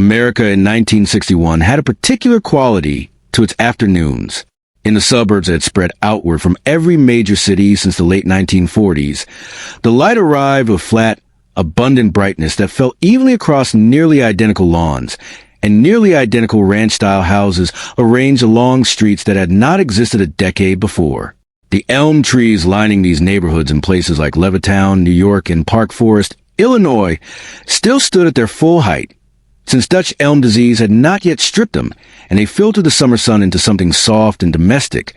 America in 1961 had a particular quality to its afternoons. In the suburbs that had spread outward from every major city since the late 1940s, the light arrived with flat, abundant brightness that fell evenly across nearly identical lawns and nearly identical ranch-style houses arranged along streets that had not existed a decade before. The elm trees lining these neighborhoods in places like Levittown, New York, and Park Forest, Illinois, still stood at their full height, since Dutch elm disease had not yet stripped them, and they filtered the summer sun into something soft and domestic,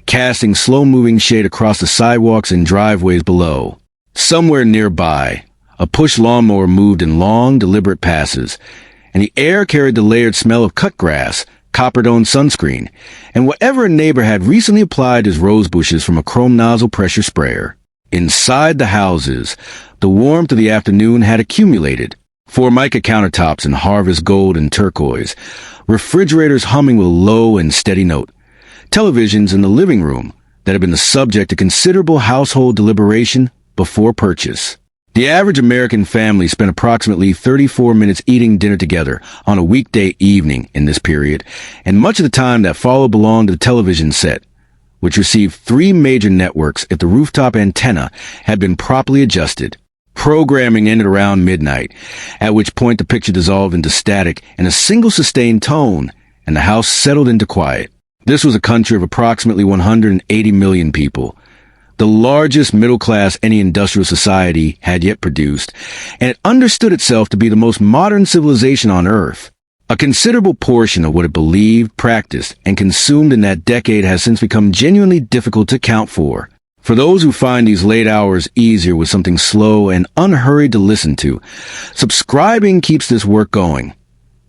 casting slow-moving shade across the sidewalks and driveways below. Somewhere nearby, a push lawnmower moved in long, deliberate passes, and the air carried the layered smell of cut grass, copper-dome sunscreen, and whatever a neighbor had recently applied as rose bushes from a chrome nozzle pressure sprayer. Inside the houses, the warmth of the afternoon had accumulated. Formica countertops in harvest gold and turquoise, refrigerators humming with a low and steady note, televisions in the living room that had been the subject of considerable household deliberation before purchase. The average American family spent approximately 34 minutes eating dinner together on a weekday evening in this period, and much of the time that followed belonged to the television set, which received 3 major networks if the rooftop antenna had been properly adjusted. Programming ended around midnight, at which point the picture dissolved into static and a single sustained tone, and the house settled into quiet. This was a country of approximately 180 million people, the largest middle class any industrial society had yet produced, and it understood itself to be the most modern civilization on Earth. A considerable portion of what it believed, practiced, and consumed in that decade has since become genuinely difficult to account for. For those who find these late hours easier with something slow and unhurried to listen to, subscribing keeps this work going.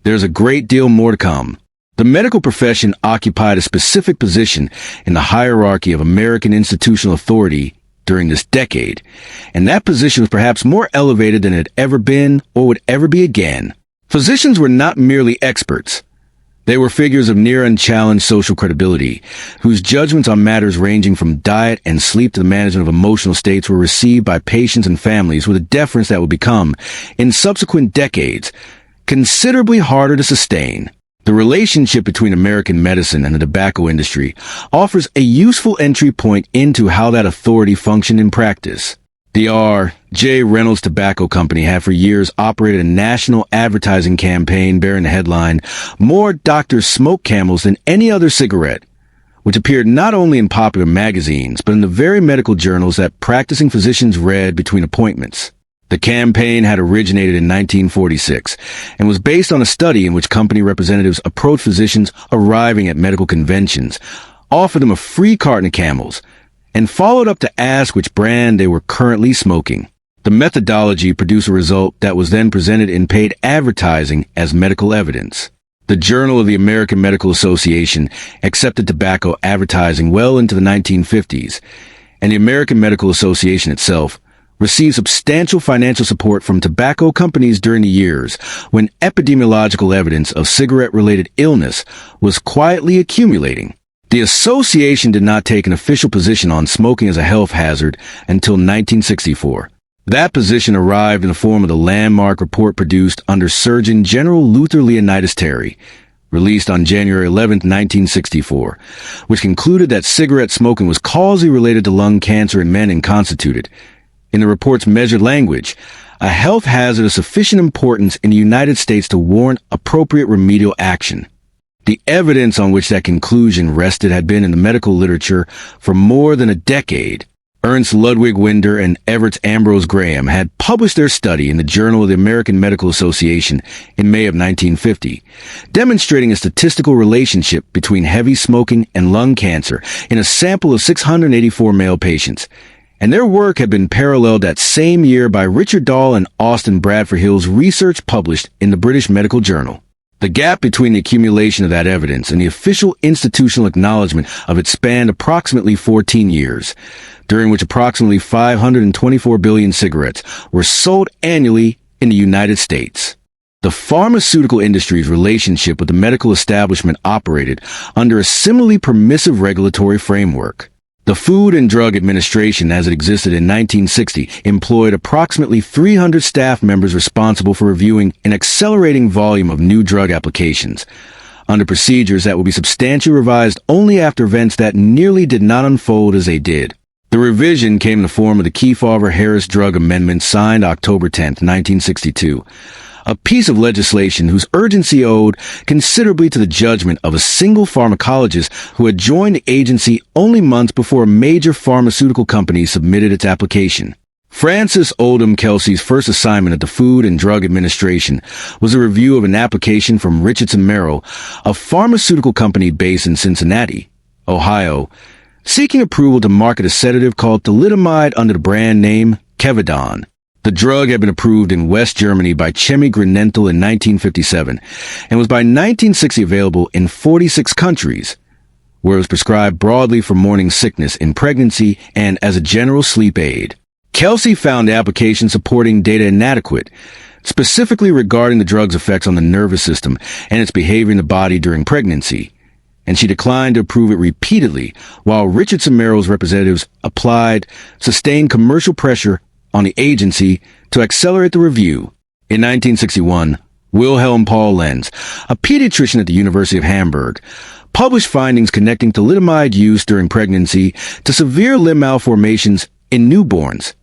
There's a great deal more to come. The medical profession occupied a specific position in the hierarchy of American institutional authority during this decade, and that position was perhaps more elevated than it had ever been or would ever be again. Physicians were not merely experts. They were figures of near unchallenged social credibility, whose judgments on matters ranging from diet and sleep to the management of emotional states were received by patients and families with a deference that would become, in subsequent decades, considerably harder to sustain. The relationship between American medicine and the tobacco industry offers a useful entry point into how that authority functioned in practice. The R.J. Reynolds Tobacco Company had for years operated a national advertising campaign bearing the headline, "More Doctors Smoke Camels Than Any Other Cigarette," which appeared not only in popular magazines, but in the very medical journals that practicing physicians read between appointments. The campaign had originated in 1946 and was based on a study in which company representatives approached physicians arriving at medical conventions, offered them a free carton of Camels, and followed up to ask which brand they were currently smoking. The methodology produced a result that was then presented in paid advertising as medical evidence. The Journal of the American Medical Association accepted tobacco advertising well into the 1950s, and the American Medical Association itself received substantial financial support from tobacco companies during the years when epidemiological evidence of cigarette-related illness was quietly accumulating. The association did not take an official position on smoking as a health hazard until 1964. That position arrived in the form of the landmark report produced under Surgeon General Luther Leonidas Terry, released on January 11, 1964, which concluded that cigarette smoking was causally related to lung cancer in men and constituted, in the report's measured language, a health hazard of sufficient importance in the United States to warrant appropriate remedial action. The evidence on which that conclusion rested had been in the medical literature for more than a decade. Ernst Ludwig Winder and Everett Ambrose Graham had published their study in the Journal of the American Medical Association in May of 1950, demonstrating a statistical relationship between heavy smoking and lung cancer in a sample of 684 male patients. And their work had been paralleled that same year by Richard Dahl and Austin Bradford Hill's research published in the British Medical Journal. The gap between the accumulation of that evidence and the official institutional acknowledgement of it spanned approximately 14 years, during which approximately 524 billion cigarettes were sold annually in the United States. The pharmaceutical industry's relationship with the medical establishment operated under a similarly permissive regulatory framework. The Food and Drug Administration, as it existed in 1960, employed approximately 300 staff members responsible for reviewing an accelerating volume of new drug applications, under procedures that would be substantially revised only after events that nearly did not unfold as they did. The revision came in the form of the Kefauver-Harris Drug Amendment signed October 10, 1962, a piece of legislation whose urgency owed considerably to the judgment of a single pharmacologist who had joined the agency only months before a major pharmaceutical company submitted its application. Francis Oldham Kelsey's first assignment at the Food and Drug Administration was a review of an application from Richardson Merrill, a pharmaceutical company based in Cincinnati, Ohio, seeking approval to market a sedative called thalidomide under the brand name Kevidon. The drug had been approved in West Germany by Chemie Grünenthal in 1957 and was by 1960 available in 46 countries, where it was prescribed broadly for morning sickness in pregnancy and as a general sleep aid. Kelsey found the application supporting data inadequate, specifically regarding the drug's effects on the nervous system and its behavior in the body during pregnancy, and she declined to approve it repeatedly, while Richardson Merrill's representatives applied sustained commercial pressure on the agency to accelerate the review. In 1961, Wilhelm Paul Lenz, a pediatrician at the University of Hamburg, published findings connecting thalidomide use during pregnancy to severe limb malformations in newborns,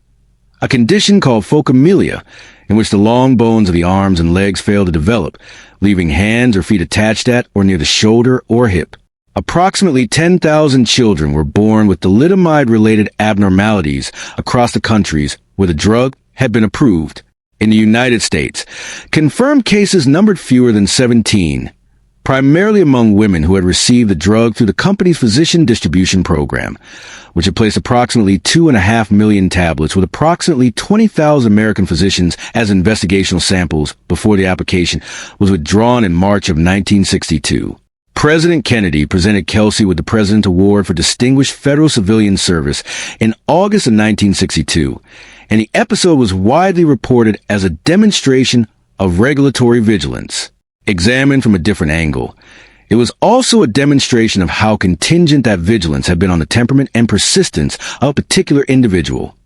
a condition called phocomelia, in which the long bones of the arms and legs fail to develop, leaving hands or feet attached at or near the shoulder or hip. Approximately 10,000 children were born with thalidomide-related abnormalities across the countries where the drug had been approved. In the United States, confirmed cases numbered fewer than 17, primarily among women who had received the drug through the company's physician distribution program, which had placed approximately 2.5 million tablets with approximately 20,000 American physicians as investigational samples before the application was withdrawn in March of 1962. President Kennedy presented Kelsey with the President's Award for Distinguished Federal Civilian Service in August of 1962, and the episode was widely reported as a demonstration of regulatory vigilance. Examined from a different angle, it was also a demonstration of how contingent that vigilance had been on the temperament and persistence of a particular individual.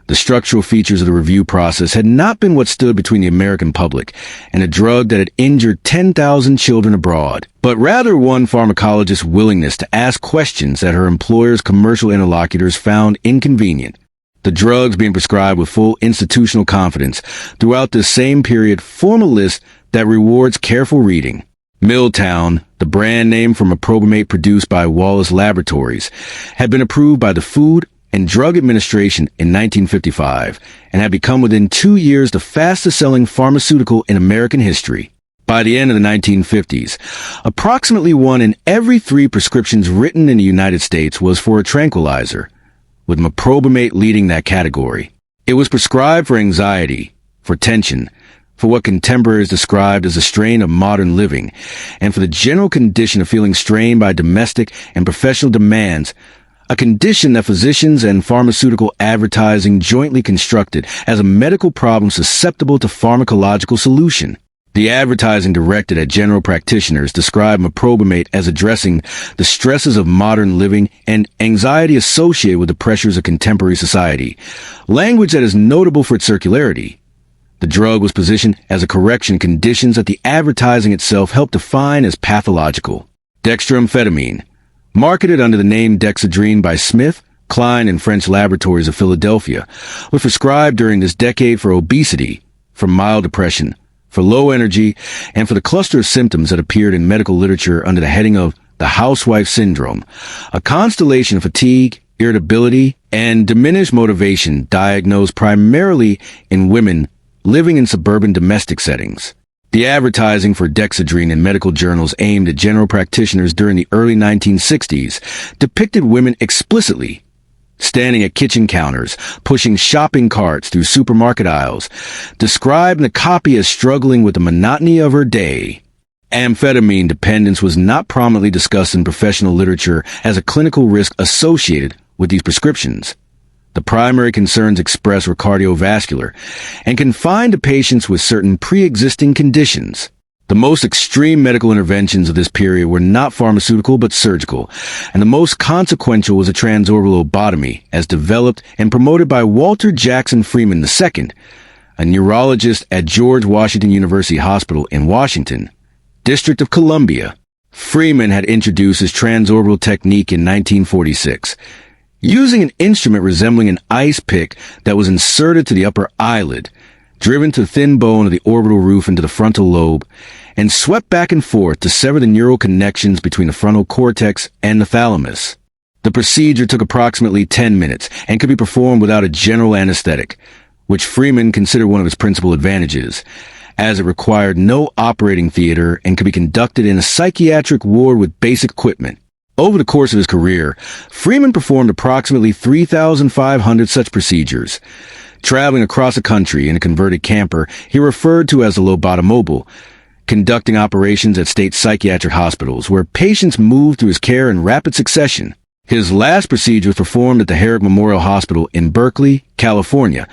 The structural features of the review process had not been what stood between the American public and a drug that had injured 10,000 children abroad, but rather one pharmacologist's willingness to ask questions that her employer's commercial interlocutors found inconvenient. The drugs being prescribed with full institutional confidence throughout this same period form a list that rewards careful reading. Milltown, the brand name from a probamate produced by Wallace Laboratories, had been approved by the Food and Drug Administration in 1955 and had become within 2 years the fastest-selling pharmaceutical in American history. By the end of the 1950s, approximately 1 in every 3 prescriptions written in the United States was for a tranquilizer, with meprobamate leading that category. It was prescribed for anxiety, for tension, for what contemporaries described as a strain of modern living, and for the general condition of feeling strained by domestic and professional demands, a condition that physicians and pharmaceutical advertising jointly constructed as a medical problem susceptible to pharmacological solution. The advertising directed at general practitioners described meprobamate as addressing the stresses of modern living and anxiety associated with the pressures of contemporary society, language that is notable for its circularity. The drug was positioned as a correction conditions that the advertising itself helped define as pathological. Dextroamphetamine, marketed under the name Dexedrine by Smith, Kline, and French Laboratories of Philadelphia, was prescribed during this decade for obesity, for mild depression, for low energy, and for the cluster of symptoms that appeared in medical literature under the heading of the housewife syndrome, a constellation of fatigue, irritability, and diminished motivation diagnosed primarily in women living in suburban domestic settings. The advertising for Dexedrine in medical journals aimed at general practitioners during the early 1960s depicted women explicitly standing at kitchen counters, pushing shopping carts through supermarket aisles, described in the copy as struggling with the monotony of her day. Amphetamine dependence was not prominently discussed in professional literature as a clinical risk associated with these prescriptions. The primary concerns expressed were cardiovascular and confined to patients with certain pre-existing conditions. The most extreme medical interventions of this period were not pharmaceutical but surgical, and the most consequential was a transorbital lobotomy, as developed and promoted by Walter Jackson Freeman II, a neurologist at George Washington University Hospital in Washington, District of Columbia. Freeman had introduced his transorbital technique in 1946, using an instrument resembling an ice pick that was inserted to the upper eyelid, driven to the thin bone of the orbital roof into the frontal lobe, and swept back and forth to sever the neural connections between the frontal cortex and the thalamus. The procedure took approximately 10 minutes and could be performed without a general anesthetic, which Freeman considered one of its principal advantages, as it required no operating theater and could be conducted in a psychiatric ward with basic equipment. Over the course of his career, Freeman performed approximately 3,500 such procedures. Traveling across the country in a converted camper he referred to as the lobotomobile, conducting operations at state psychiatric hospitals where patients moved through his care in rapid succession. His last procedure was performed at the Herrick Memorial Hospital in Berkeley, California,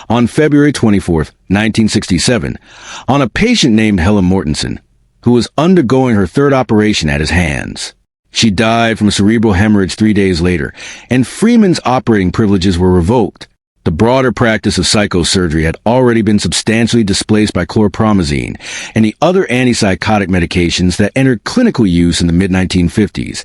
on February 24, 1967, on a patient named Helen Mortensen, who was undergoing her third operation at his hands. She died from a cerebral hemorrhage 3 days later, and Freeman's operating privileges were revoked. The broader practice of psychosurgery had already been substantially displaced by chlorpromazine and the other antipsychotic medications that entered clinical use in the mid-1950s,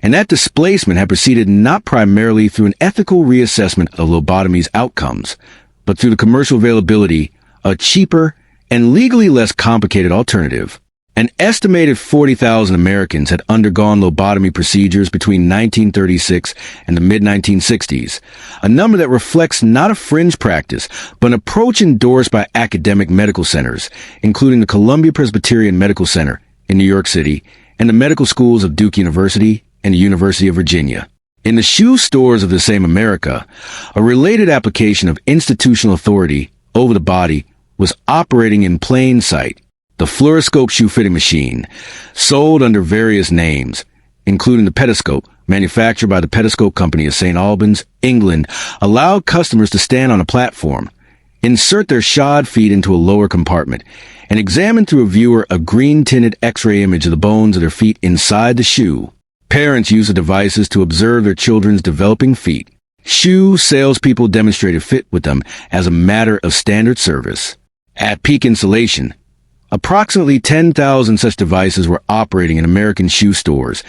and that displacement had proceeded not primarily through an ethical reassessment of lobotomy's outcomes, but through the commercial availability of a cheaper and legally less complicated alternative. An estimated 40,000 Americans had undergone lobotomy procedures between 1936 and the mid-1960s, a number that reflects not a fringe practice, but an approach endorsed by academic medical centers, including the Columbia Presbyterian Medical Center in New York City and the medical schools of Duke University and the University of Virginia. In the shoe stores of the same America, a related application of institutional authority over the body was operating in plain sight. The fluoroscope shoe fitting machine, sold under various names, including the Petoscope, manufactured by the Petoscope Company of St. Albans, England, allowed customers to stand on a platform, insert their shod feet into a lower compartment, and examine through a viewer a green-tinted X-ray image of the bones of their feet inside the shoe. Parents used the devices to observe their children's developing feet. Shoe salespeople demonstrated fit with them as a matter of standard service. At peak installation, approximately 10,000 such devices were operating in American shoe stores,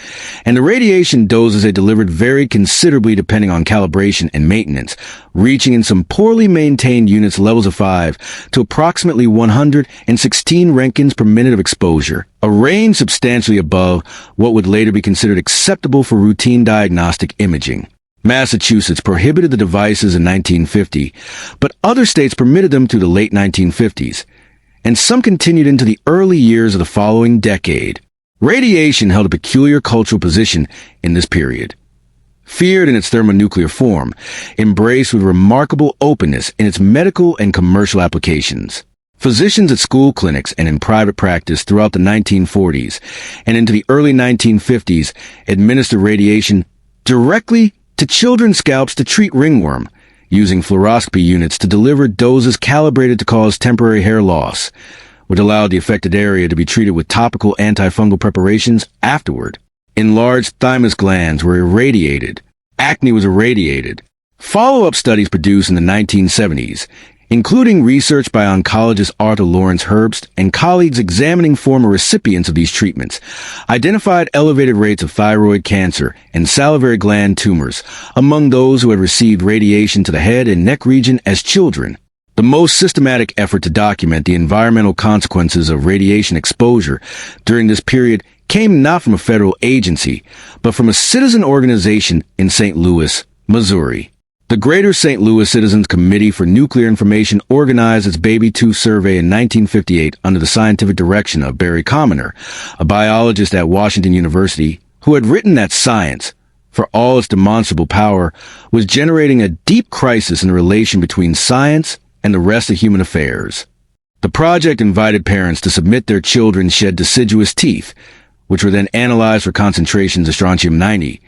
and the radiation doses they delivered varied considerably depending on calibration and maintenance, reaching in some poorly maintained units levels of 5 to approximately 116 Roentgens per minute of exposure, a range substantially above what would later be considered acceptable for routine diagnostic imaging. Massachusetts prohibited the devices in 1950, but other states permitted them through the late 1950s. And some continued into the early years of the following decade. Radiation held a peculiar cultural position in this period. Feared in its thermonuclear form, embraced with remarkable openness in its medical and commercial applications. Physicians at school clinics and in private practice throughout the 1940s and into the early 1950s administered radiation directly to children's scalps to treat ringworm, using fluoroscopy units to deliver doses calibrated to cause temporary hair loss, which allowed the affected area to be treated with topical antifungal preparations afterward. Enlarged thymus glands were irradiated. Acne was irradiated. Follow-up studies produced in the 1970s, including research by oncologist Arthur Lawrence Herbst and colleagues examining former recipients of these treatments, identified elevated rates of thyroid cancer and salivary gland tumors among those who had received radiation to the head and neck region as children. The most systematic effort to document the environmental consequences of radiation exposure during this period came not from a federal agency, but from a citizen organization in St. Louis, Missouri. The Greater St. Louis Citizens Committee for Nuclear Information organized its Baby 2 survey in 1958 under the scientific direction of Barry Commoner, a biologist at Washington University who had written that science, for all its demonstrable power, was generating a deep crisis in the relation between science and the rest of human affairs. The project invited parents to submit their children shed deciduous teeth, which were then analyzed for concentrations of strontium-90,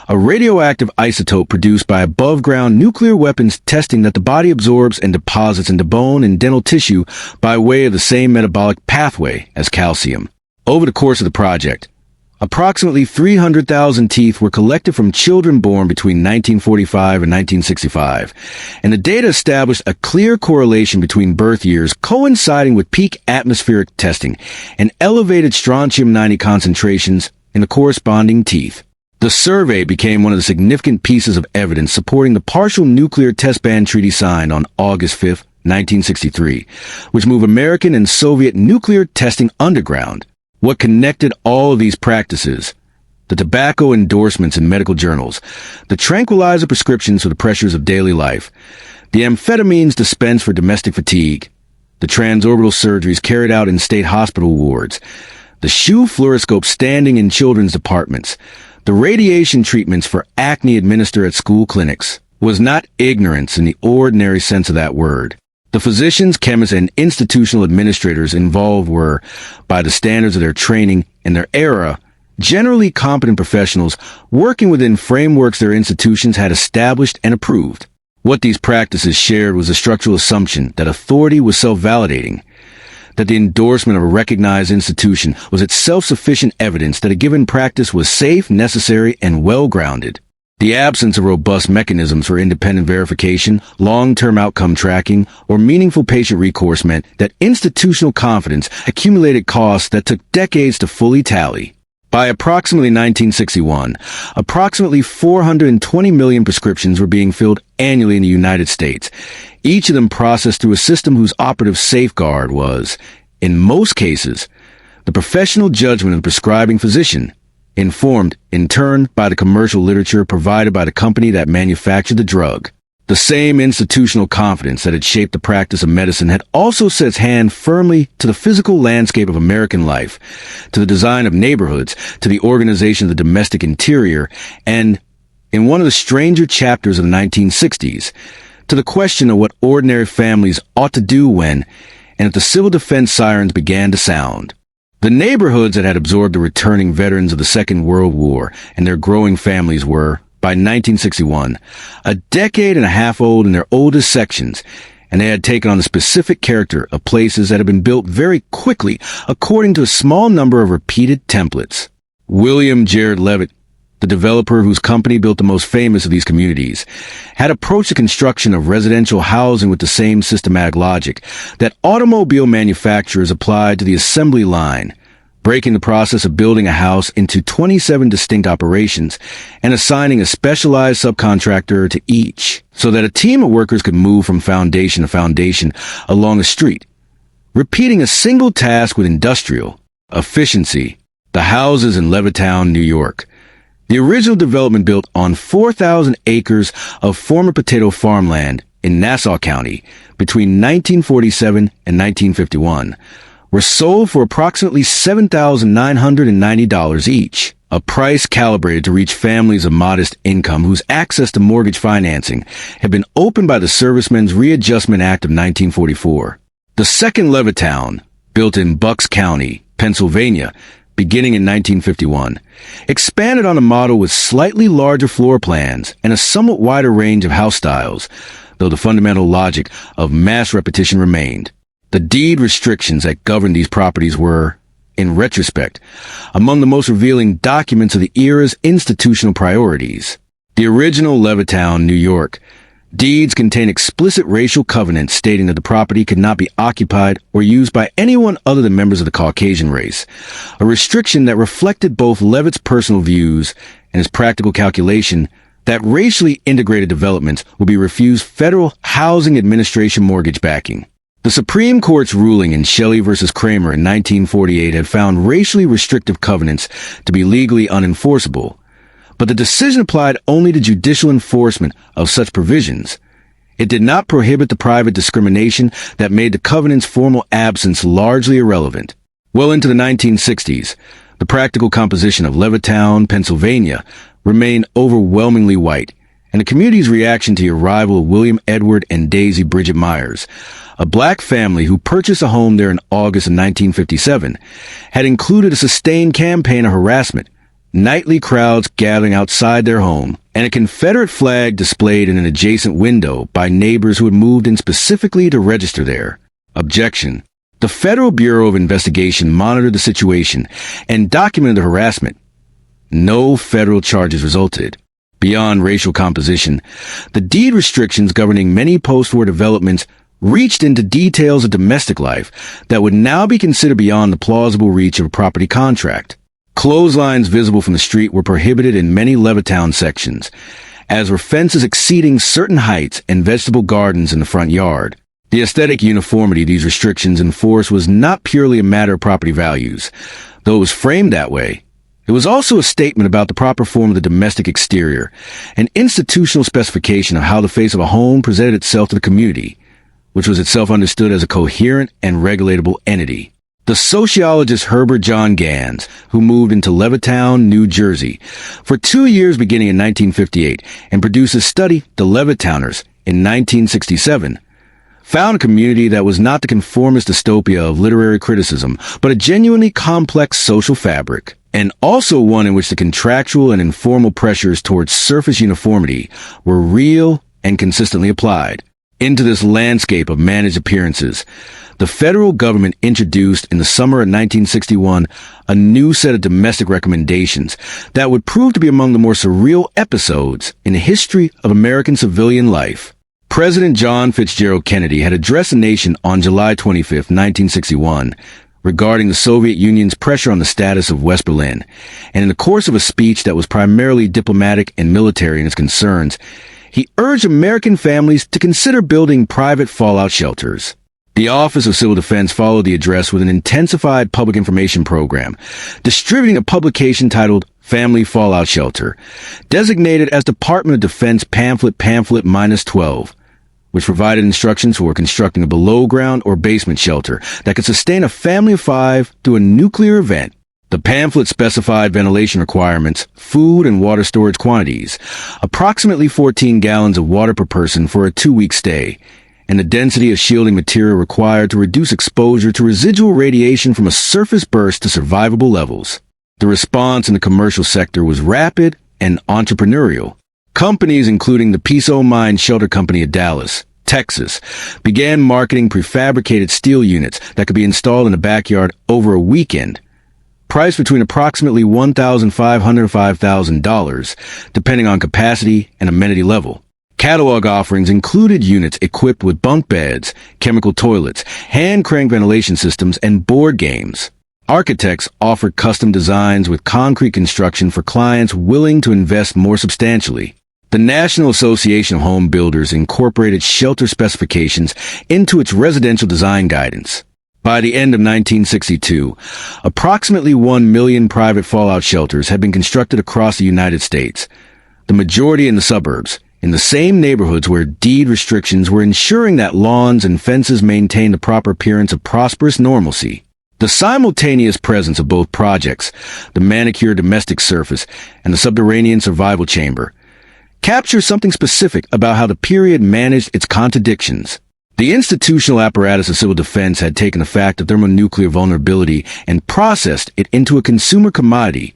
a radioactive isotope produced by above-ground nuclear weapons testing that the body absorbs and deposits into bone and dental tissue by way of the same metabolic pathway as calcium. Over the course of the project, approximately 300,000 teeth were collected from children born between 1945 and 1965, and the data established a clear correlation between birth years coinciding with peak atmospheric testing and elevated strontium-90 concentrations in the corresponding teeth. The survey became one of the significant pieces of evidence supporting the partial nuclear test ban treaty signed on August 5, 1963, which moved American and Soviet nuclear testing underground. What connected all of these practices? The tobacco endorsements in medical journals, the tranquilizer prescriptions for the pressures of daily life, the amphetamines dispensed for domestic fatigue, the transorbital surgeries carried out in state hospital wards, the shoe fluoroscope standing in children's departments, the radiation treatments for acne administered at school clinics was not ignorance in the ordinary sense of that word. The physicians, chemists, and institutional administrators involved were, by the standards of their training and their era, generally competent professionals working within frameworks their institutions had established and approved. What these practices shared was a structural assumption that authority was self-validating, that the endorsement of a recognized institution was itself sufficient evidence that a given practice was safe, necessary, and well-grounded. The absence of robust mechanisms for independent verification, long-term outcome tracking, or meaningful patient recourse meant that institutional confidence accumulated costs that took decades to fully tally. By approximately 1961, approximately 420 million prescriptions were being filled annually in the United States, each of them processed through a system whose operative safeguard was, in most cases, the professional judgment of the prescribing physician, informed, in turn, by the commercial literature provided by the company that manufactured the drug. The same institutional confidence that had shaped the practice of medicine had also set its hand firmly to the physical landscape of American life, to the design of neighborhoods, to the organization of the domestic interior, and, in one of the stranger chapters of the 1960s, to the question of what ordinary families ought to do when, and if the civil defense sirens began to sound. The neighborhoods that had absorbed the returning veterans of the Second World War and their growing families were, by 1961, a decade and a half old in their oldest sections, and they had taken on the specific character of places that had been built very quickly according to a small number of repeated templates. William Jared Levitt, the developer whose company built the most famous of these communities, had approached the construction of residential housing with the same systematic logic that automobile manufacturers applied to the assembly line, breaking the process of building a house into 27 distinct operations and assigning a specialized subcontractor to each, so that a team of workers could move from foundation to foundation along a street, repeating a single task with industrial efficiency. The houses in Levittown, New York. The original development, built on 4,000 acres of former potato farmland in Nassau County between 1947 and 1951, were sold for approximately $7,990 each, a price calibrated to reach families of modest income whose access to mortgage financing had been opened by the Servicemen's Readjustment Act of 1944. The second Levittown, built in Bucks County, Pennsylvania, beginning in 1951, expanded on a model with slightly larger floor plans and a somewhat wider range of house styles, though the fundamental logic of mass repetition remained. The deed restrictions that governed these properties were, in retrospect, among the most revealing documents of the era's institutional priorities. The original Levittown, New York, deeds contain explicit racial covenants stating that the property could not be occupied or used by anyone other than members of the Caucasian race, a restriction that reflected both Levitt's personal views and his practical calculation that racially integrated developments would be refused federal Housing Administration mortgage backing. The Supreme Court's ruling in Shelley v. Kramer in 1948 had found racially restrictive covenants to be legally unenforceable, but the decision applied only to judicial enforcement of such provisions. It did not prohibit the private discrimination that made the covenant's formal absence largely irrelevant. Well into the 1960s, the practical composition of Levittown, Pennsylvania, remained overwhelmingly white, and the community's reaction to the arrival of William Edward and Daisy Bridget Myers, a black family who purchased a home there in August of 1957, had included a sustained campaign of harassment, nightly crowds gathering outside their home, and a Confederate flag displayed in an adjacent window by neighbors who had moved in specifically to register there. Objection. The Federal Bureau of Investigation monitored the situation and documented the harassment. No federal charges resulted. Beyond racial composition, the deed restrictions governing many post-war developments reached into details of domestic life that would now be considered beyond the plausible reach of a property contract. Clotheslines visible from the street were prohibited in many Levittown sections, as were fences exceeding certain heights and vegetable gardens in the front yard. The aesthetic uniformity these restrictions enforced was not purely a matter of property values, though it was framed that way. It was also a statement about the proper form of the domestic exterior, an institutional specification of how the face of a home presented itself to the community, which was itself understood as a coherent and regulatable entity. The sociologist Herbert John Gans, who moved into Levittown, New Jersey, for 2 years beginning in 1958 and produced his study, The Levittowners, in 1967, found a community that was not the conformist dystopia of literary criticism, but a genuinely complex social fabric, and also one in which the contractual and informal pressures towards surface uniformity were real and consistently applied. Into this landscape of managed appearances, the federal government introduced in the summer of 1961 a new set of domestic recommendations that would prove to be among the more surreal episodes in the history of American civilian life. President John Fitzgerald Kennedy had addressed the nation on July 25, 1961, regarding the Soviet Union's pressure on the status of West Berlin, and in the course of a speech that was primarily diplomatic and military in its concerns, he urged American families to consider building private fallout shelters. The Office of Civil Defense followed the address with an intensified public information program, distributing a publication titled Family Fallout Shelter, designated as Department of Defense Pamphlet -12, which provided instructions for constructing a below-ground or basement shelter that could sustain a family of 5 through a nuclear event. The pamphlet specified ventilation requirements, food and water storage quantities, approximately 14 gallons of water per person for a 2-week stay, and the density of shielding material required to reduce exposure to residual radiation from a surface burst to survivable levels. The response in the commercial sector was rapid and entrepreneurial. Companies including the Peace O' Mind Shelter Company of Dallas, Texas, began marketing prefabricated steel units that could be installed in the backyard over a weekend, priced between approximately $1,500 to $5,000, depending on capacity and amenity level. Catalog offerings included units equipped with bunk beds, chemical toilets, hand-crank ventilation systems, and board games. Architects offered custom designs with concrete construction for clients willing to invest more substantially. The National Association of Home Builders incorporated shelter specifications into its residential design guidance. By the end of 1962, approximately 1 million private fallout shelters had been constructed across the United States, the majority in the suburbs, in the same neighborhoods where deed restrictions were ensuring that lawns and fences maintained the proper appearance of prosperous normalcy. The simultaneous presence of both projects, the manicured domestic surface and the subterranean survival chamber, captures something specific about how the period managed its contradictions. The institutional apparatus of civil defense had taken the fact of thermonuclear vulnerability and processed it into a consumer commodity,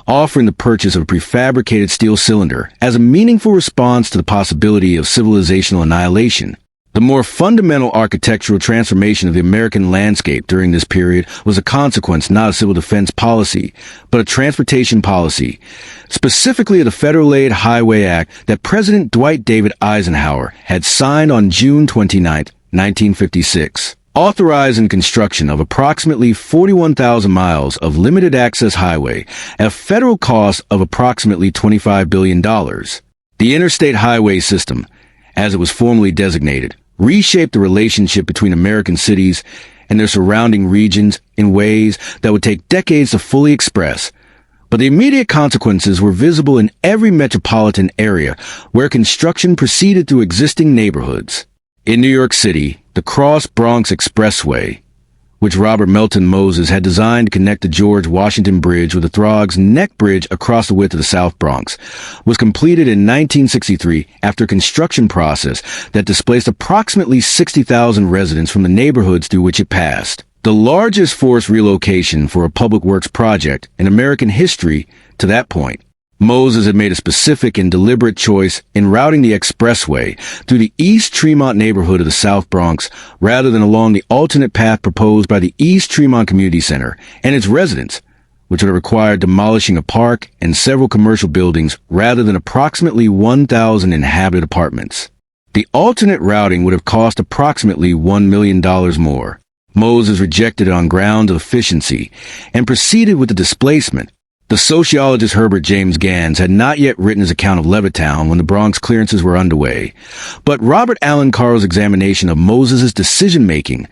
offering the purchase of a prefabricated steel cylinder as a meaningful response to the possibility of civilizational annihilation. The more fundamental architectural transformation of the American landscape during this period was a consequence not of civil defense policy, but a transportation policy, specifically of the Federal Aid Highway Act that President Dwight David Eisenhower had signed on June 29, 1956, authorizing construction of approximately 41,000 miles of limited access highway at a federal cost of approximately $25 billion. The interstate highway system, as it was formally designated, reshaped the relationship between American cities and their surrounding regions in ways that would take decades to fully express. But the immediate consequences were visible in every metropolitan area where construction proceeded through existing neighborhoods. In New York City, the Cross-Bronx Expressway, which Robert Melton Moses had designed to connect the George Washington Bridge with the Throggs Neck Bridge across the width of the South Bronx, was completed in 1963 after a construction process that displaced approximately 60,000 residents from the neighborhoods through which it passed. The largest forced relocation for a public works project in American history to that point. Moses had made a specific and deliberate choice in routing the expressway through the East Tremont neighborhood of the South Bronx rather than along the alternate path proposed by the East Tremont Community Center and its residents, which would have required demolishing a park and several commercial buildings rather than approximately 1,000 inhabited apartments. The alternate routing would have cost approximately $1 million more. Moses rejected it on grounds of efficiency and proceeded with the displacement. The sociologist Herbert James Gans had not yet written his account of Levittown when the Bronx clearances were underway, but Robert Allen Carr's examination of Moses's decision-making,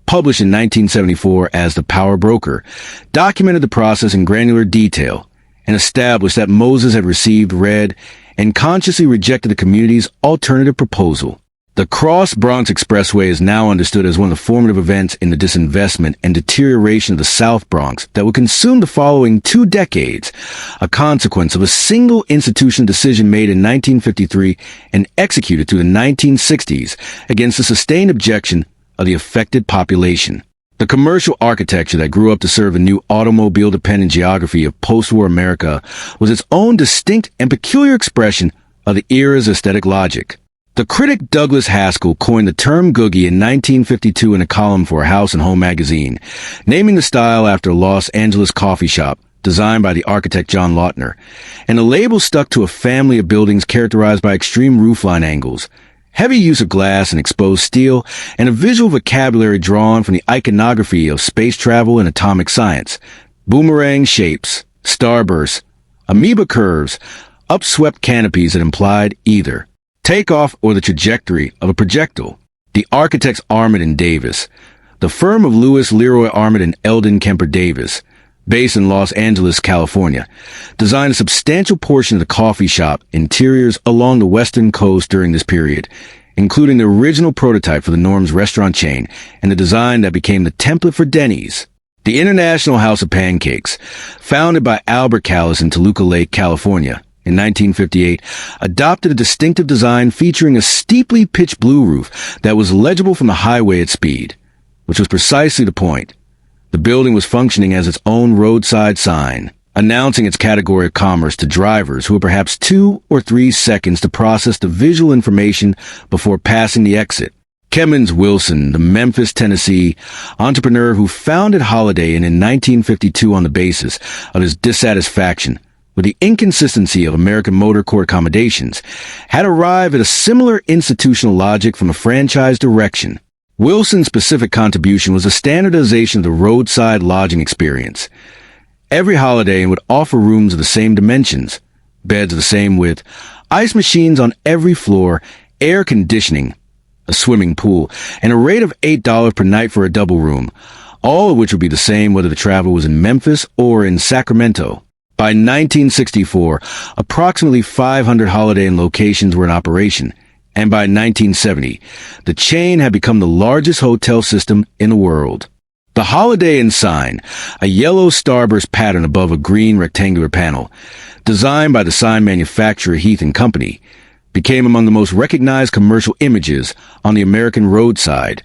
published in 1974 as The Power Broker, documented the process in granular detail and established that Moses had received, read, and consciously rejected the community's alternative proposal. The Cross-Bronx Expressway is now understood as one of the formative events in the disinvestment and deterioration of the South Bronx that would consume the following 2 decades, a consequence of a single institutional decision made in 1953 and executed through the 1960s against the sustained objection of the affected population. The commercial architecture that grew up to serve the new automobile-dependent geography of post-war America was its own distinct and peculiar expression of the era's aesthetic logic. The critic Douglas Haskell coined the term googie in 1952 in a column for House and Home magazine, naming the style after a Los Angeles coffee shop designed by the architect John Lautner, and the label stuck to a family of buildings characterized by extreme roofline angles, heavy use of glass and exposed steel, and a visual vocabulary drawn from the iconography of space travel and atomic science, boomerang shapes, starbursts, amoeba curves, upswept canopies that implied either takeoff or the trajectory of a projectile. The architects Armit and Davis, the firm of Lewis Leroy Armit and Eldon Kemper Davis, based in Los Angeles, California, designed a substantial portion of the coffee shop interiors along the western coast during this period, including the original prototype for the Norm's restaurant chain and the design that became the template for Denny's. The International House of Pancakes, founded by Albert Callis in Toluca Lake, California, in 1958, adopted a distinctive design featuring a steeply pitched blue roof that was legible from the highway at speed, which was precisely the point. The building was functioning as its own roadside sign, announcing its category of commerce to drivers who had perhaps 2 or 3 seconds to process the visual information before passing the exit. Kemmons Wilson, the Memphis, Tennessee entrepreneur who founded Holiday Inn in 1952 on the basis of his dissatisfaction with the inconsistency of American motor court accommodations, had arrived at a similar institutional logic from a franchise direction. Wilson's specific contribution was the standardization of the roadside lodging experience. Every Holiday Inn would offer rooms of the same dimensions, beds of the same width, ice machines on every floor, air conditioning, a swimming pool, and a rate of $8 per night for a double room, all of which would be the same whether the traveler was in Memphis or in Sacramento. By 1964, approximately 500 Holiday Inn locations were in operation, and by 1970, the chain had become the largest hotel system in the world. The Holiday Inn sign, a yellow starburst pattern above a green rectangular panel, designed by the sign manufacturer Heath & Company, became among the most recognized commercial images on the American roadside.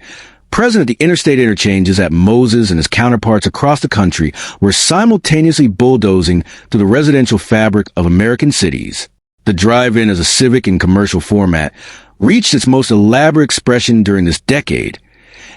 Present at the interstate interchanges at Moses and his counterparts across the country were simultaneously bulldozing through the residential fabric of American cities. The drive-in as a civic and commercial format reached its most elaborate expression during this decade,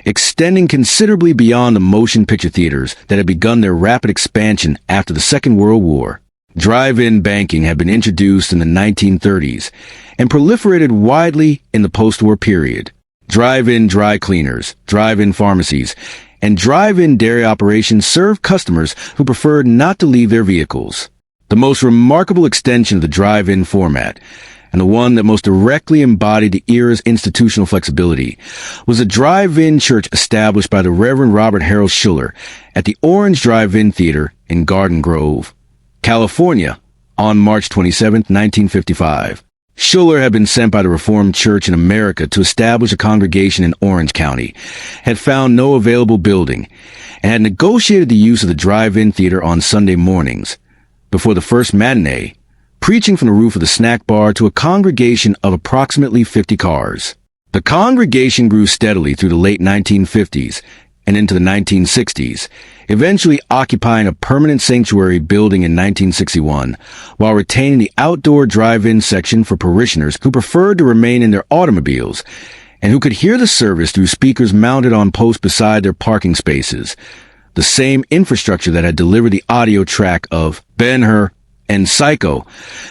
extending considerably beyond the motion picture theaters that had begun their rapid expansion after the Second World War. Drive-in banking had been introduced in the 1930s and proliferated widely in the post-war period. Drive-in dry cleaners, drive-in pharmacies, and drive-in dairy operations served customers who preferred not to leave their vehicles. The most remarkable extension of the drive-in format, and the one that most directly embodied the era's institutional flexibility, was a drive-in church established by the Reverend Robert Harold Schuller at the Orange Drive-In Theater in Garden Grove, California, on March 27, 1955. Schuller had been sent by the Reformed Church in America to establish a congregation in Orange County, had found no available building, and had negotiated the use of the drive-in theater on Sunday mornings, before the first matinee, preaching from the roof of the snack bar to a congregation of approximately 50 cars. The congregation grew steadily through the late 1950s and into the 1960s, eventually occupying a permanent sanctuary building in 1961, while retaining the outdoor drive-in section for parishioners who preferred to remain in their automobiles and who could hear the service through speakers mounted on posts beside their parking spaces, the same infrastructure that had delivered the audio track of Ben-Hur and Psycho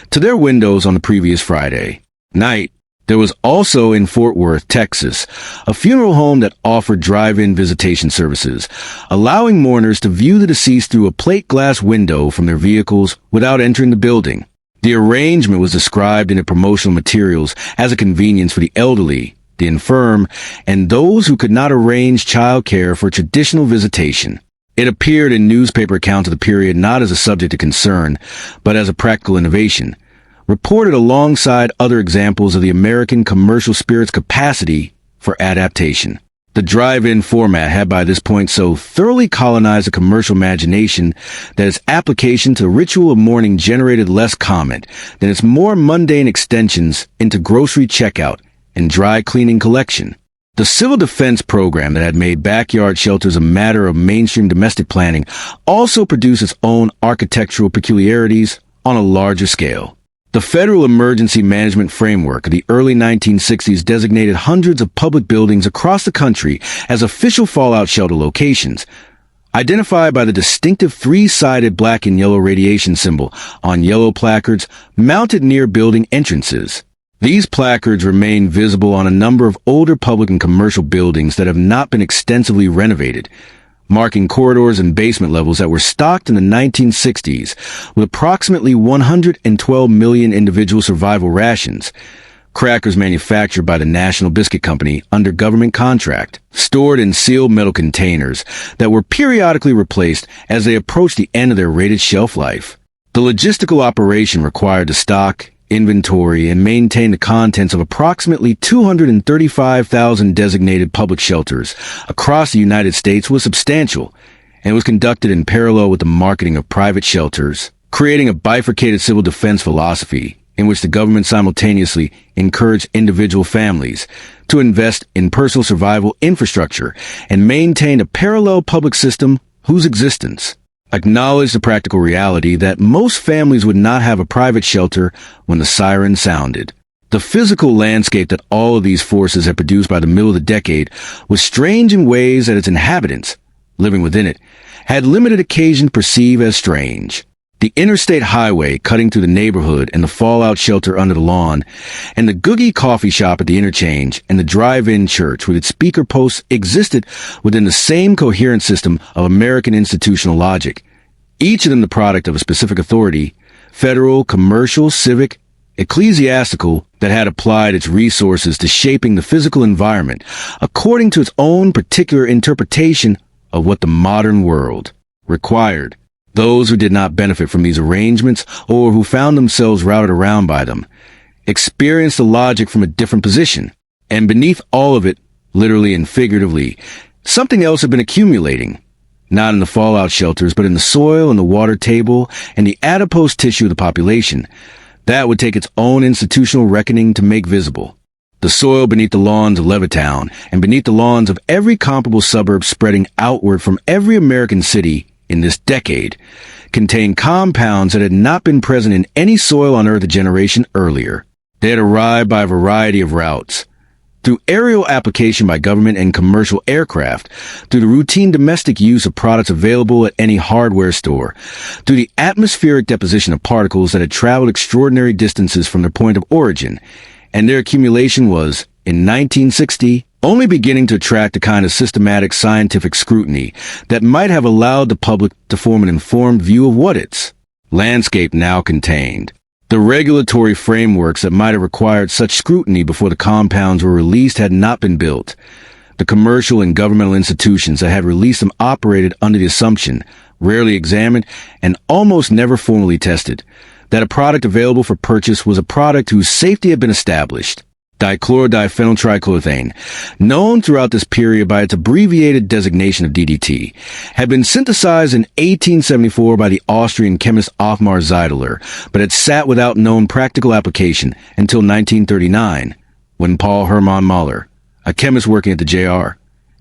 to their windows on the previous Friday night. There was also in Fort Worth, Texas, a funeral home that offered drive-in visitation services, allowing mourners to view the deceased through a plate glass window from their vehicles without entering the building. The arrangement was described in the promotional materials as a convenience for the elderly, the infirm, and those who could not arrange child care for traditional visitation. It appeared in newspaper accounts of the period not as a subject of concern, but as a practical innovation, reported alongside other examples of the American commercial spirit's capacity for adaptation. The drive-in format had by this point so thoroughly colonized the commercial imagination that its application to the ritual of mourning generated less comment than its more mundane extensions into grocery checkout and dry cleaning collection. The civil defense program that had made backyard shelters a matter of mainstream domestic planning also produced its own architectural peculiarities on a larger scale. The Federal Emergency Management Framework of the early 1960s designated hundreds of public buildings across the country as official fallout shelter locations, identified by the distinctive three-sided black and yellow radiation symbol on yellow placards mounted near building entrances. These placards remain visible on a number of older public and commercial buildings that have not been extensively renovated, marking corridors and basement levels that were stocked in the 1960s with approximately 112 million individual survival rations, crackers manufactured by the National Biscuit Company under government contract, stored in sealed metal containers that were periodically replaced as they approached the end of their rated shelf life. The logistical operation required to stock, inventory, and maintain the contents of approximately 235,000 designated public shelters across the United States was substantial and was conducted in parallel with the marketing of private shelters, creating a bifurcated civil defense philosophy in which the government simultaneously encouraged individual families to invest in personal survival infrastructure and maintain a parallel public system whose existence acknowledged the practical reality that most families would not have a private shelter when the siren sounded. The physical landscape that all of these forces had produced by the middle of the decade was strange in ways that its inhabitants, living within it, had limited occasion to perceive as strange. The interstate highway cutting through the neighborhood and the fallout shelter under the lawn, and the Googie coffee shop at the interchange and the drive-in church with its speaker posts existed within the same coherent system of American institutional logic, each of them the product of a specific authority, federal, commercial, civic, ecclesiastical, that had applied its resources to shaping the physical environment according to its own particular interpretation of what the modern world required. Those who did not benefit from these arrangements or who found themselves routed around by them experienced the logic from a different position. And beneath all of it, literally and figuratively, something else had been accumulating, not in the fallout shelters, but in the soil and the water table and the adipose tissue of the population. That would take its own institutional reckoning to make visible. The soil beneath the lawns of Levittown and beneath the lawns of every comparable suburb spreading outward from every American city in this decade contained compounds that had not been present in any soil on Earth a generation earlier. They had arrived by a variety of routes. Through aerial application by government and commercial aircraft, through the routine domestic use of products available at any hardware store, through the atmospheric deposition of particles that had traveled extraordinary distances from their point of origin, and their accumulation was, in 1960, only beginning to attract a kind of systematic scientific scrutiny that might have allowed the public to form an informed view of what its landscape now contained. The regulatory frameworks that might have required such scrutiny before the compounds were released had not been built. The commercial and governmental institutions that had released them operated under the assumption, rarely examined and almost never formally tested, that a product available for purchase was a product whose safety had been established. Dichlorodiphenyltrichloroethane, known throughout this period by its abbreviated designation of DDT, had been synthesized in 1874 by the Austrian chemist Othmar Zeidler, but had sat without known practical application until 1939, when Paul Hermann Mahler, a chemist working at the J.R.,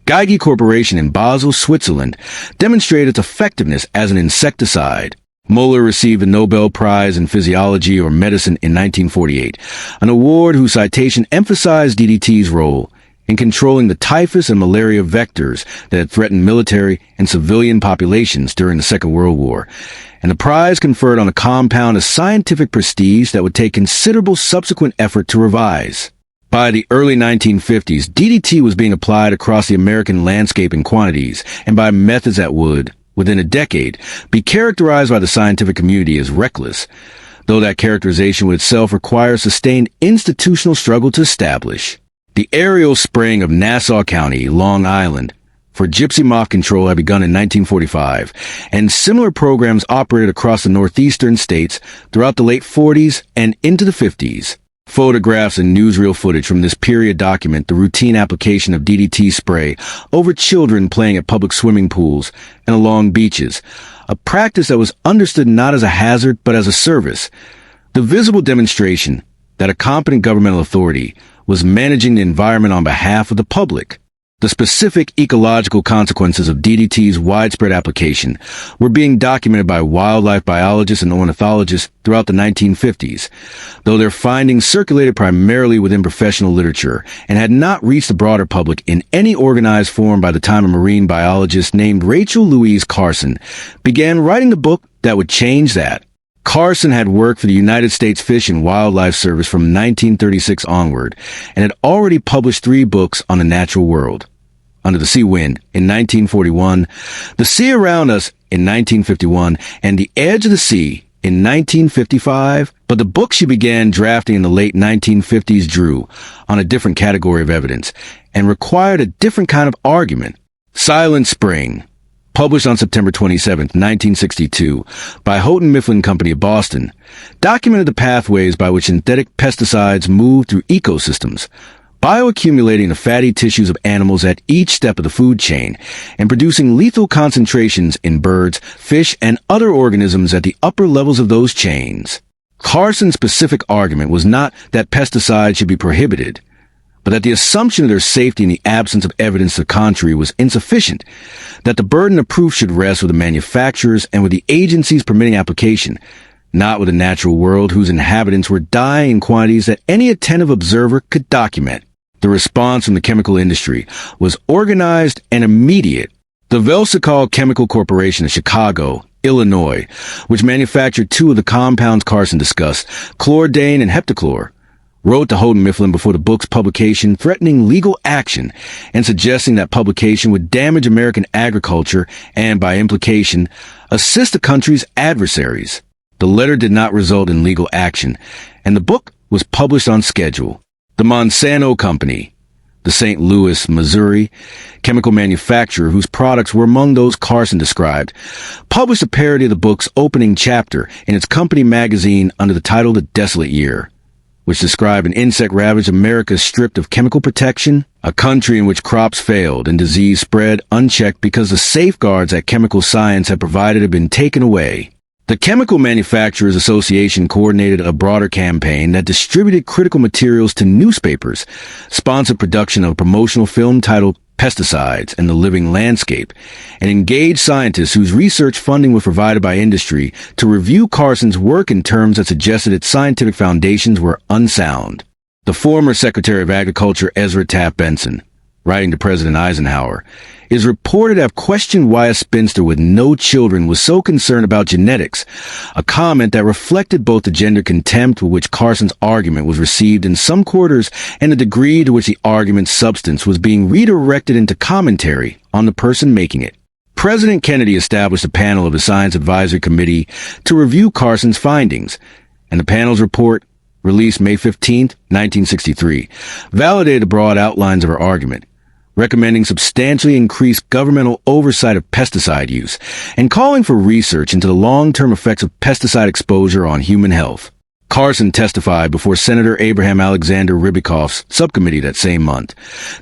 Geigy Corporation in Basel, Switzerland, demonstrated its effectiveness as an insecticide. Muller received the Nobel Prize in Physiology or Medicine in 1948, an award whose citation emphasized DDT's role in controlling the typhus and malaria vectors that had threatened military and civilian populations during the Second World War, and the prize conferred on a compound a scientific prestige that would take considerable subsequent effort to revise. By the early 1950s, DDT was being applied across the American landscape in quantities and by methods that would, within a decade, be characterized by the scientific community as reckless, though that characterization would itself require sustained institutional struggle to establish. The aerial spraying of Nassau County, Long Island, for gypsy moth control had begun in 1945, and similar programs operated across the northeastern states throughout the late 40s and into the 50s. Photographs and newsreel footage from this period document the routine application of DDT spray over children playing at public swimming pools and along beaches, a practice that was understood not as a hazard but as a service. The visible demonstration that a competent governmental authority was managing the environment on behalf of the public. The specific ecological consequences of DDT's widespread application were being documented by wildlife biologists and ornithologists throughout the 1950s, though their findings circulated primarily within professional literature and had not reached the broader public in any organized form by the time a marine biologist named Rachel Louise Carson began writing the book that would change that. Carson had worked for the United States Fish and Wildlife Service from 1936 onward and had already published 3 books on the natural world. Under the Sea Wind in 1941, The Sea Around Us in 1951, and The Edge of the Sea in 1955, but the book she began drafting in the late 1950s drew on a different category of evidence and required a different kind of argument. Silent Spring, published on September 27, 1962, by Houghton Mifflin Company of Boston, documented the pathways by which synthetic pesticides move through ecosystems, bioaccumulating the fatty tissues of animals at each step of the food chain and producing lethal concentrations in birds, fish, and other organisms at the upper levels of those chains. Carson's specific argument was not that pesticides should be prohibited, but that the assumption of their safety in the absence of evidence to the contrary was insufficient, that the burden of proof should rest with the manufacturers and with the agencies permitting application, not with the natural world whose inhabitants were dying in quantities that any attentive observer could document. The response from the chemical industry was organized and immediate. The Velsicol Chemical Corporation of Chicago, Illinois, which manufactured 2 of the compounds Carson discussed, chlordane and heptachlor, wrote to Houghton Mifflin before the book's publication threatening legal action and suggesting that publication would damage American agriculture and, by implication, assist the country's adversaries. The letter did not result in legal action, and the book was published on schedule. The Monsanto Company, the St. Louis, Missouri, chemical manufacturer whose products were among those Carson described, published a parody of the book's opening chapter in its company magazine under the title The Desolate Year, which described an insect-ravaged America stripped of chemical protection, a country in which crops failed and disease spread unchecked because the safeguards that chemical science had provided had been taken away. The Chemical Manufacturers Association coordinated a broader campaign that distributed critical materials to newspapers, sponsored production of a promotional film titled Pesticides and the Living Landscape, and engaged scientists whose research funding was provided by industry to review Carson's work in terms that suggested its scientific foundations were unsound. The former Secretary of Agriculture Ezra Taft Benson, writing to President Eisenhower, is reported to have questioned why a spinster with no children was so concerned about genetics, a comment that reflected both the gender contempt with which Carson's argument was received in some quarters and the degree to which the argument's substance was being redirected into commentary on the person making it. President Kennedy established a panel of the Science Advisory Committee to review Carson's findings, and the panel's report, released May 15, 1963, validated the broad outlines of her argument, recommending substantially increased governmental oversight of pesticide use and calling for research into the long-term effects of pesticide exposure on human health. Carson testified before Senator Abraham Alexander Rybikoff's subcommittee that same month,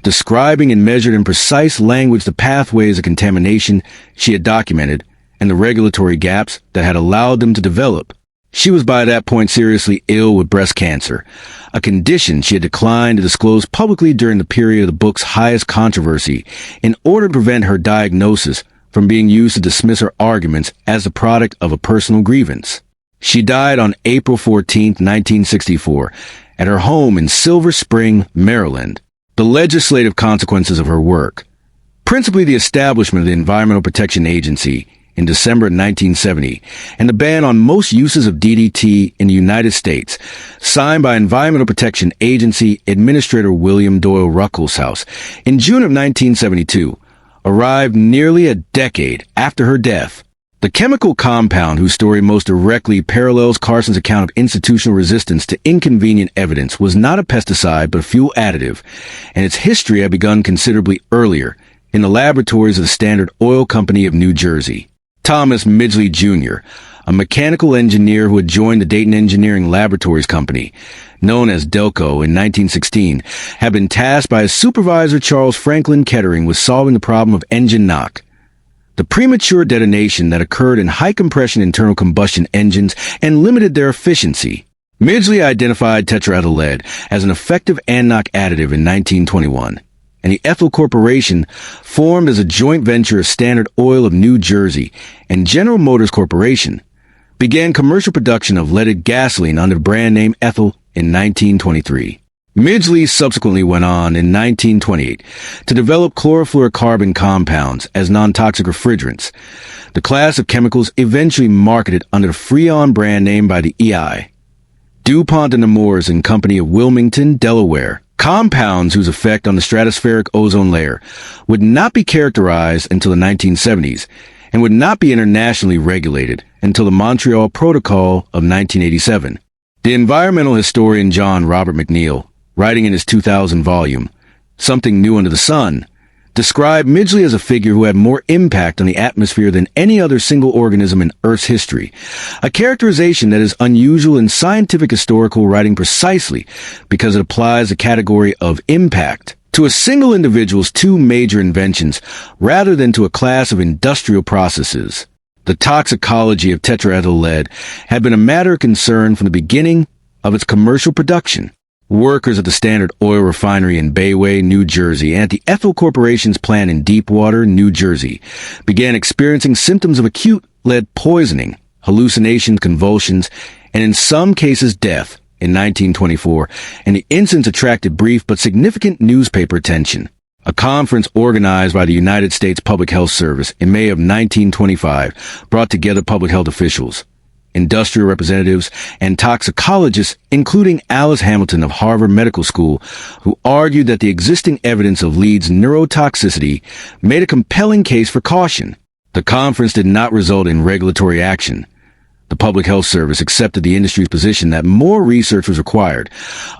describing and measured in precise language the pathways of contamination she had documented and the regulatory gaps that had allowed them to develop. She was by that point seriously ill with breast cancer, a condition she had declined to disclose publicly during the period of the book's highest controversy in order to prevent her diagnosis from being used to dismiss her arguments as the product of a personal grievance. She died on April 14, 1964, at her home in Silver Spring, Maryland. The legislative consequences of her work, principally the establishment of the Environmental Protection Agency in December 1970, and the ban on most uses of DDT in the United States, signed by Environmental Protection Agency Administrator William Doyle Ruckelshaus in June of 1972, arrived nearly a decade after her death. The chemical compound whose story most directly parallels Carson's account of institutional resistance to inconvenient evidence was not a pesticide but a fuel additive, and its history had begun considerably earlier in the laboratories of the Standard Oil Company of New Jersey. Thomas Midgley, Jr., a mechanical engineer who had joined the Dayton Engineering Laboratories Company, known as Delco, in 1916, had been tasked by his supervisor Charles Franklin Kettering with solving the problem of engine knock, the premature detonation that occurred in high-compression internal combustion engines and limited their efficiency. Midgley identified tetraethyl lead as an effective ANOC additive in 1921, and the Ethyl Corporation, formed as a joint venture of Standard Oil of New Jersey and General Motors Corporation, began commercial production of leaded gasoline under the brand name Ethyl in 1923. Midgley subsequently went on in 1928 to develop chlorofluorocarbon compounds as non-toxic refrigerants, the class of chemicals eventually marketed under the Freon brand name by the EI. DuPont and Nemours and Company of Wilmington, Delaware, compounds whose effect on the stratospheric ozone layer would not be characterized until the 1970s and would not be internationally regulated until the Montreal Protocol of 1987. The environmental historian John Robert McNeil, writing in his 2000 volume, Something New Under the Sun, described Midgley as a figure who had more impact on the atmosphere than any other single organism in Earth's history, a characterization that is unusual in scientific historical writing precisely because it applies the category of impact to a single individual's two major inventions rather than to a class of industrial processes. The toxicology of tetraethyl lead had been a matter of concern from the beginning of its commercial production. Workers at the Standard Oil Refinery in Bayway, New Jersey, and at the Ethyl Corporation's plant in Deepwater, New Jersey, began experiencing symptoms of acute lead poisoning, hallucinations, convulsions, and in some cases death in 1924, and the incidents attracted brief but significant newspaper attention. A conference organized by the United States Public Health Service in May of 1925 brought together public health officials, industrial representatives, and toxicologists, including Alice Hamilton of Harvard Medical School, who argued that the existing evidence of lead's neurotoxicity made a compelling case for caution. The conference did not result in regulatory action. The Public Health Service accepted the industry's position that more research was required,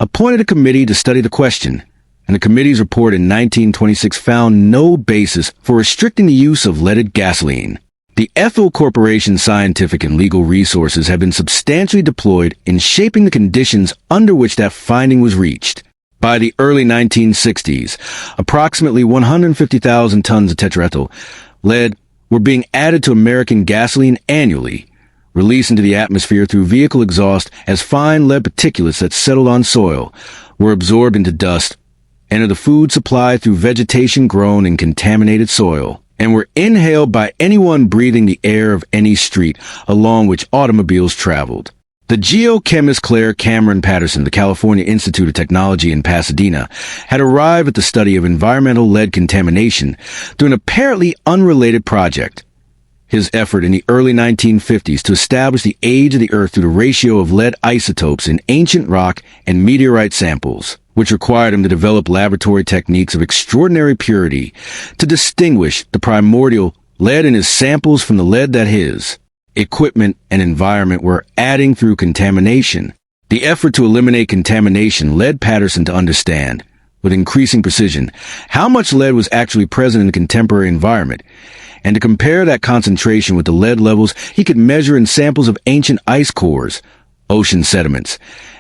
appointed a committee to study the question, and the committee's report in 1926 found no basis for restricting the use of leaded gasoline. The Ethyl Corporation's scientific and legal resources have been substantially deployed in shaping the conditions under which that finding was reached. By the early 1960s, approximately 150,000 tons of tetraethyl lead were being added to American gasoline annually, released into the atmosphere through vehicle exhaust as fine lead particulates that settled on soil, were absorbed into dust, entered the food supply through vegetation grown in contaminated soil, and were inhaled by anyone breathing the air of any street along which automobiles traveled. The geochemist Claire Cameron Patterson of the California Institute of Technology in Pasadena had arrived at the study of environmental lead contamination through an apparently unrelated project. His effort in the early 1950s to establish the age of the Earth through the ratio of lead isotopes in ancient rock and meteorite samples, which required him to develop laboratory techniques of extraordinary purity to distinguish the primordial lead in his samples from the lead that his equipment and environment were adding through contamination. The effort to eliminate contamination led Patterson to understand, with increasing precision, how much lead was actually present in the contemporary environment, and to compare that concentration with the lead levels he could measure in samples of ancient ice cores, ocean sediments,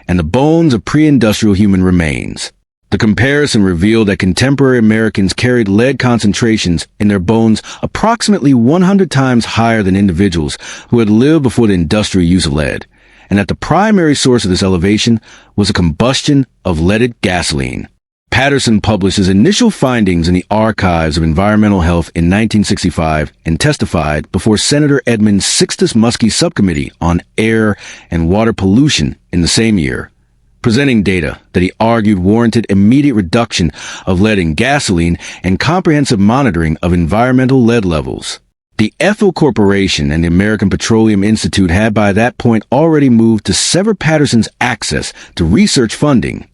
and the bones of pre-industrial human remains. The comparison revealed that contemporary Americans carried lead concentrations in their bones approximately 100 times higher than individuals who had lived before the industrial use of lead, and that the primary source of this elevation was a combustion of leaded gasoline. Patterson published his initial findings in the Archives of Environmental Health in 1965 and testified before Senator Edmund Sixtus Muskie's subcommittee on air and water pollution in the same year, presenting data that he argued warranted immediate reduction of lead in gasoline and comprehensive monitoring of environmental lead levels. The Ethel Corporation and the American Petroleum Institute had by that point already moved to sever Patterson's access to research funding.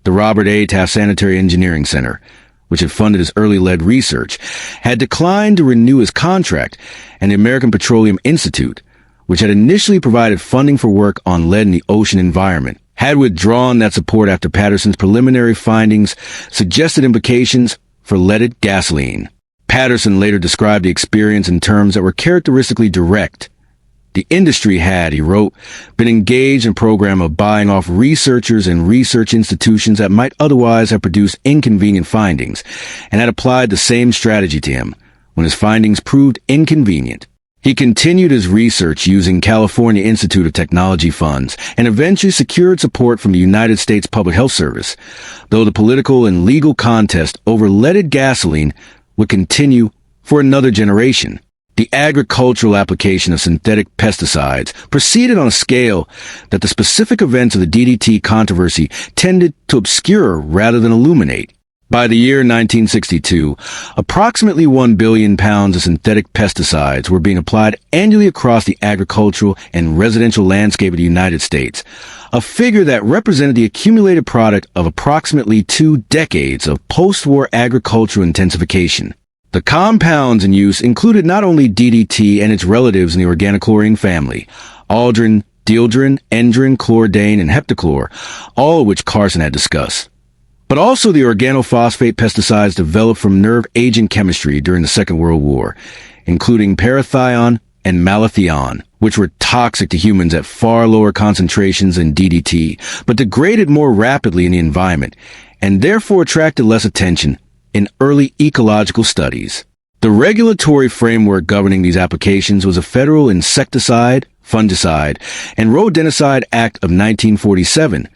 The Robert A. Taft Sanitary Engineering Center, which had funded his early lead research, had declined to renew his contract, and the American Petroleum Institute, which had initially provided funding for work on lead in the ocean environment, had withdrawn that support after Patterson's preliminary findings suggested implications for leaded gasoline. Patterson later described the experience in terms that were characteristically direct. The industry had, he wrote, been engaged in a program of buying off researchers and research institutions that might otherwise have produced inconvenient findings, and had applied the same strategy to him when his findings proved inconvenient. He continued his research using California Institute of Technology funds and eventually secured support from the United States Public Health Service, though the political and legal contest over leaded gasoline would continue for another generation. The agricultural application of synthetic pesticides proceeded on a scale that the specific events of the DDT controversy tended to obscure rather than illuminate. By the year 1962, approximately 1 billion pounds of synthetic pesticides were being applied annually across the agricultural and residential landscape of the United States, a figure that represented the accumulated product of approximately 2 decades of post-war agricultural intensification. The compounds in use included not only DDT and its relatives in the organochlorine family, aldrin, dieldrin, endrin, chlordane, and heptachlor, all of which Carson had discussed, but also the organophosphate pesticides developed from nerve agent chemistry during the Second World War, including parathion and malathion, which were toxic to humans at far lower concentrations than DDT, but degraded more rapidly in the environment, and therefore attracted less attention in early ecological studies. The regulatory framework governing these applications was a Federal Insecticide, Fungicide, and Rodenticide Act of 1947,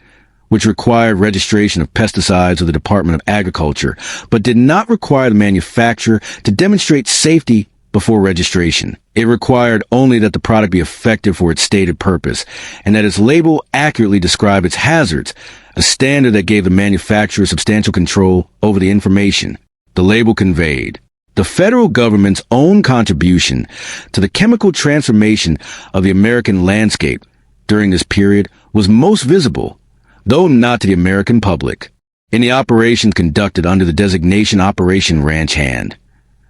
which required registration of pesticides with the Department of Agriculture, but did not require the manufacturer to demonstrate safety before registration. It required only that the product be effective for its stated purpose, and that its label accurately describe its hazards, a standard that gave the manufacturer substantial control over the information the label conveyed. The federal government's own contribution to the chemical transformation of the American landscape during this period was most visible, though not to the American public, in the operations conducted under the designation Operation Ranch Hand,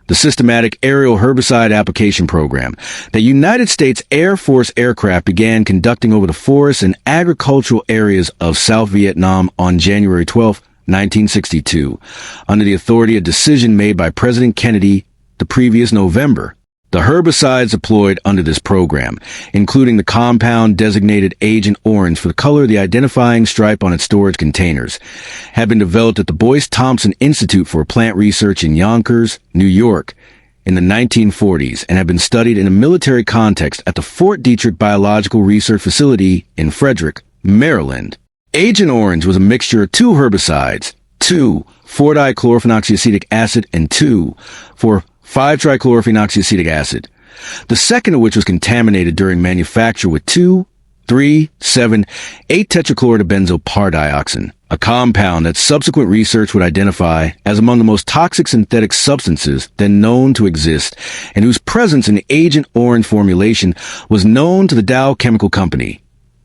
the systematic aerial herbicide application program that United States Air Force aircraft began conducting over the forests and agricultural areas of South Vietnam on January 12, 1962, under the authority of decision made by President Kennedy the previous November. The herbicides deployed under this program, including the compound designated Agent Orange for the color of the identifying stripe on its storage containers, had been developed at the Boyce Thompson Institute for Plant Research in Yonkers, New York, in the 1940s and had been studied in a military context at the Fort Detrick Biological Research Facility in Frederick, Maryland. Agent Orange was a mixture of 2 herbicides, 2,4-dichlorophenoxyacetic acid and 2,4,5-trichlorophenoxyacetic acid, the second of which was contaminated during manufacture with 2,3,7,8-tetrachlorobenzoyl-par-dioxin, a compound that subsequent research would identify as among the most toxic synthetic substances then known to exist, and whose presence in the Agent Orange formulation was known to the Dow Chemical Company,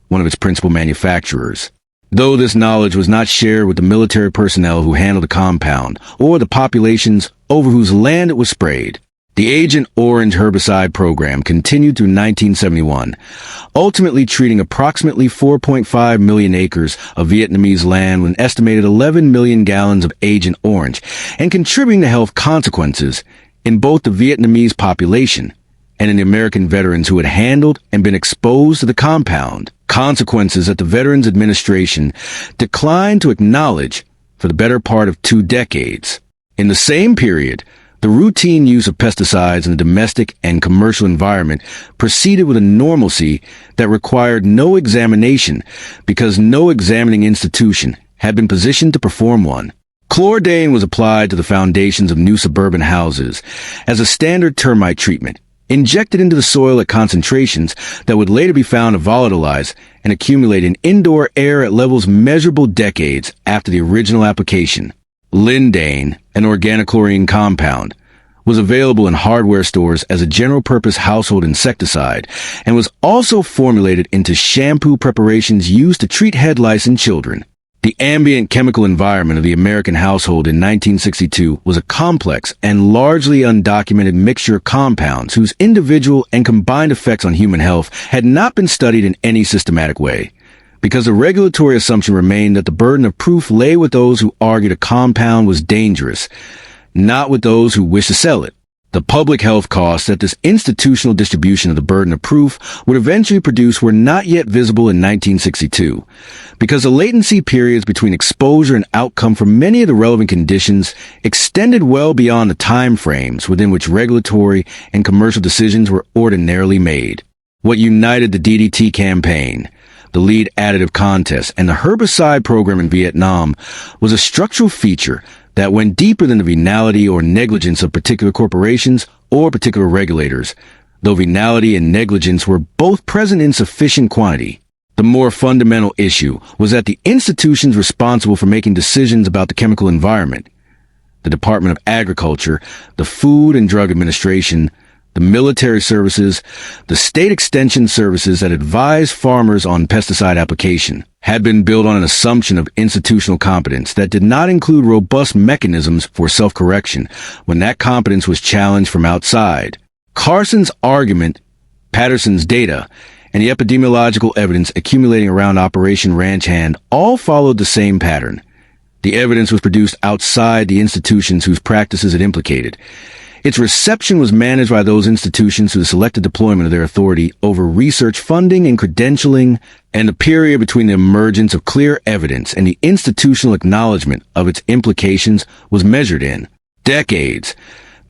one of its principal manufacturers. Though this knowledge was not shared with the military personnel who handled the compound, or the populations over whose land it was sprayed, the Agent Orange herbicide program continued through 1971, ultimately treating approximately 4.5 million acres of Vietnamese land with an estimated 11 million gallons of Agent Orange, and contributing to health consequences in both the Vietnamese population and in the American veterans who had handled and been exposed to the compound, consequences that the Veterans Administration declined to acknowledge for the better part of 2 decades. In the same period, the The routine use of pesticides in the domestic and commercial environment proceeded with a normalcy that required no examination because no examining institution had been positioned to perform one. Chlordane was applied to the foundations of new suburban houses as a standard termite treatment, injected into the soil at concentrations that would later be found to volatilize and accumulate in indoor air at levels measurable decades after the original application. Lindane, an organochlorine compound, was available in hardware stores as a general-purpose household insecticide and was also formulated into shampoo preparations used to treat head lice in children. The ambient chemical environment of the American household in 1962 was a complex and largely undocumented mixture of compounds whose individual and combined effects on human health had not been studied in any systematic way, because the regulatory assumption remained that the burden of proof lay with those who argued a compound was dangerous, not with those who wished to sell it. The public health costs that this institutional distribution of the burden of proof would eventually produce were not yet visible in 1962, because the latency periods between exposure and outcome for many of the relevant conditions extended well beyond the time frames within which regulatory and commercial decisions were ordinarily made. What united the DDT campaign, the lead additive contest, and the herbicide program in Vietnam was a structural feature that went deeper than the venality or negligence of particular corporations or particular regulators, though venality and negligence were both present in sufficient quantity. The more fundamental issue was that the institutions responsible for making decisions about the chemical environment, the Department of Agriculture, the Food and Drug Administration, the military services, the state extension services that advise farmers on pesticide application, had been built on an assumption of institutional competence that did not include robust mechanisms for self-correction when that competence was challenged from outside. Carson's argument, Patterson's data, and the epidemiological evidence accumulating around Operation Ranch Hand all followed the same pattern. The evidence was produced outside the institutions whose practices it implicated. Its reception was managed by those institutions who selected deployment of their authority over research funding and credentialing, and the period between the emergence of clear evidence and the institutional acknowledgement of its implications was measured in decades,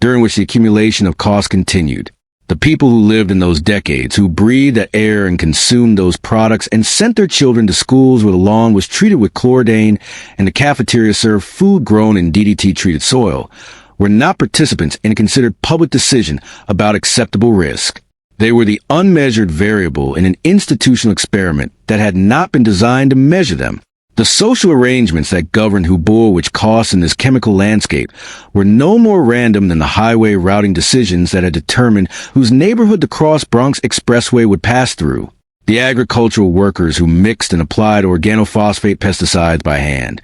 during which the accumulation of costs continued. The people who lived in those decades, who breathed that air and consumed those products and sent their children to schools where the lawn was treated with chlordane and the cafeteria served food grown in DDT-treated soil, were not participants in a considered public decision about acceptable risk. They were the unmeasured variable in an institutional experiment that had not been designed to measure them. The social arrangements that governed who bore which costs in this chemical landscape were no more random than the highway routing decisions that had determined whose neighborhood the Cross Bronx Expressway would pass through. The agricultural workers who mixed and applied organophosphate pesticides by hand,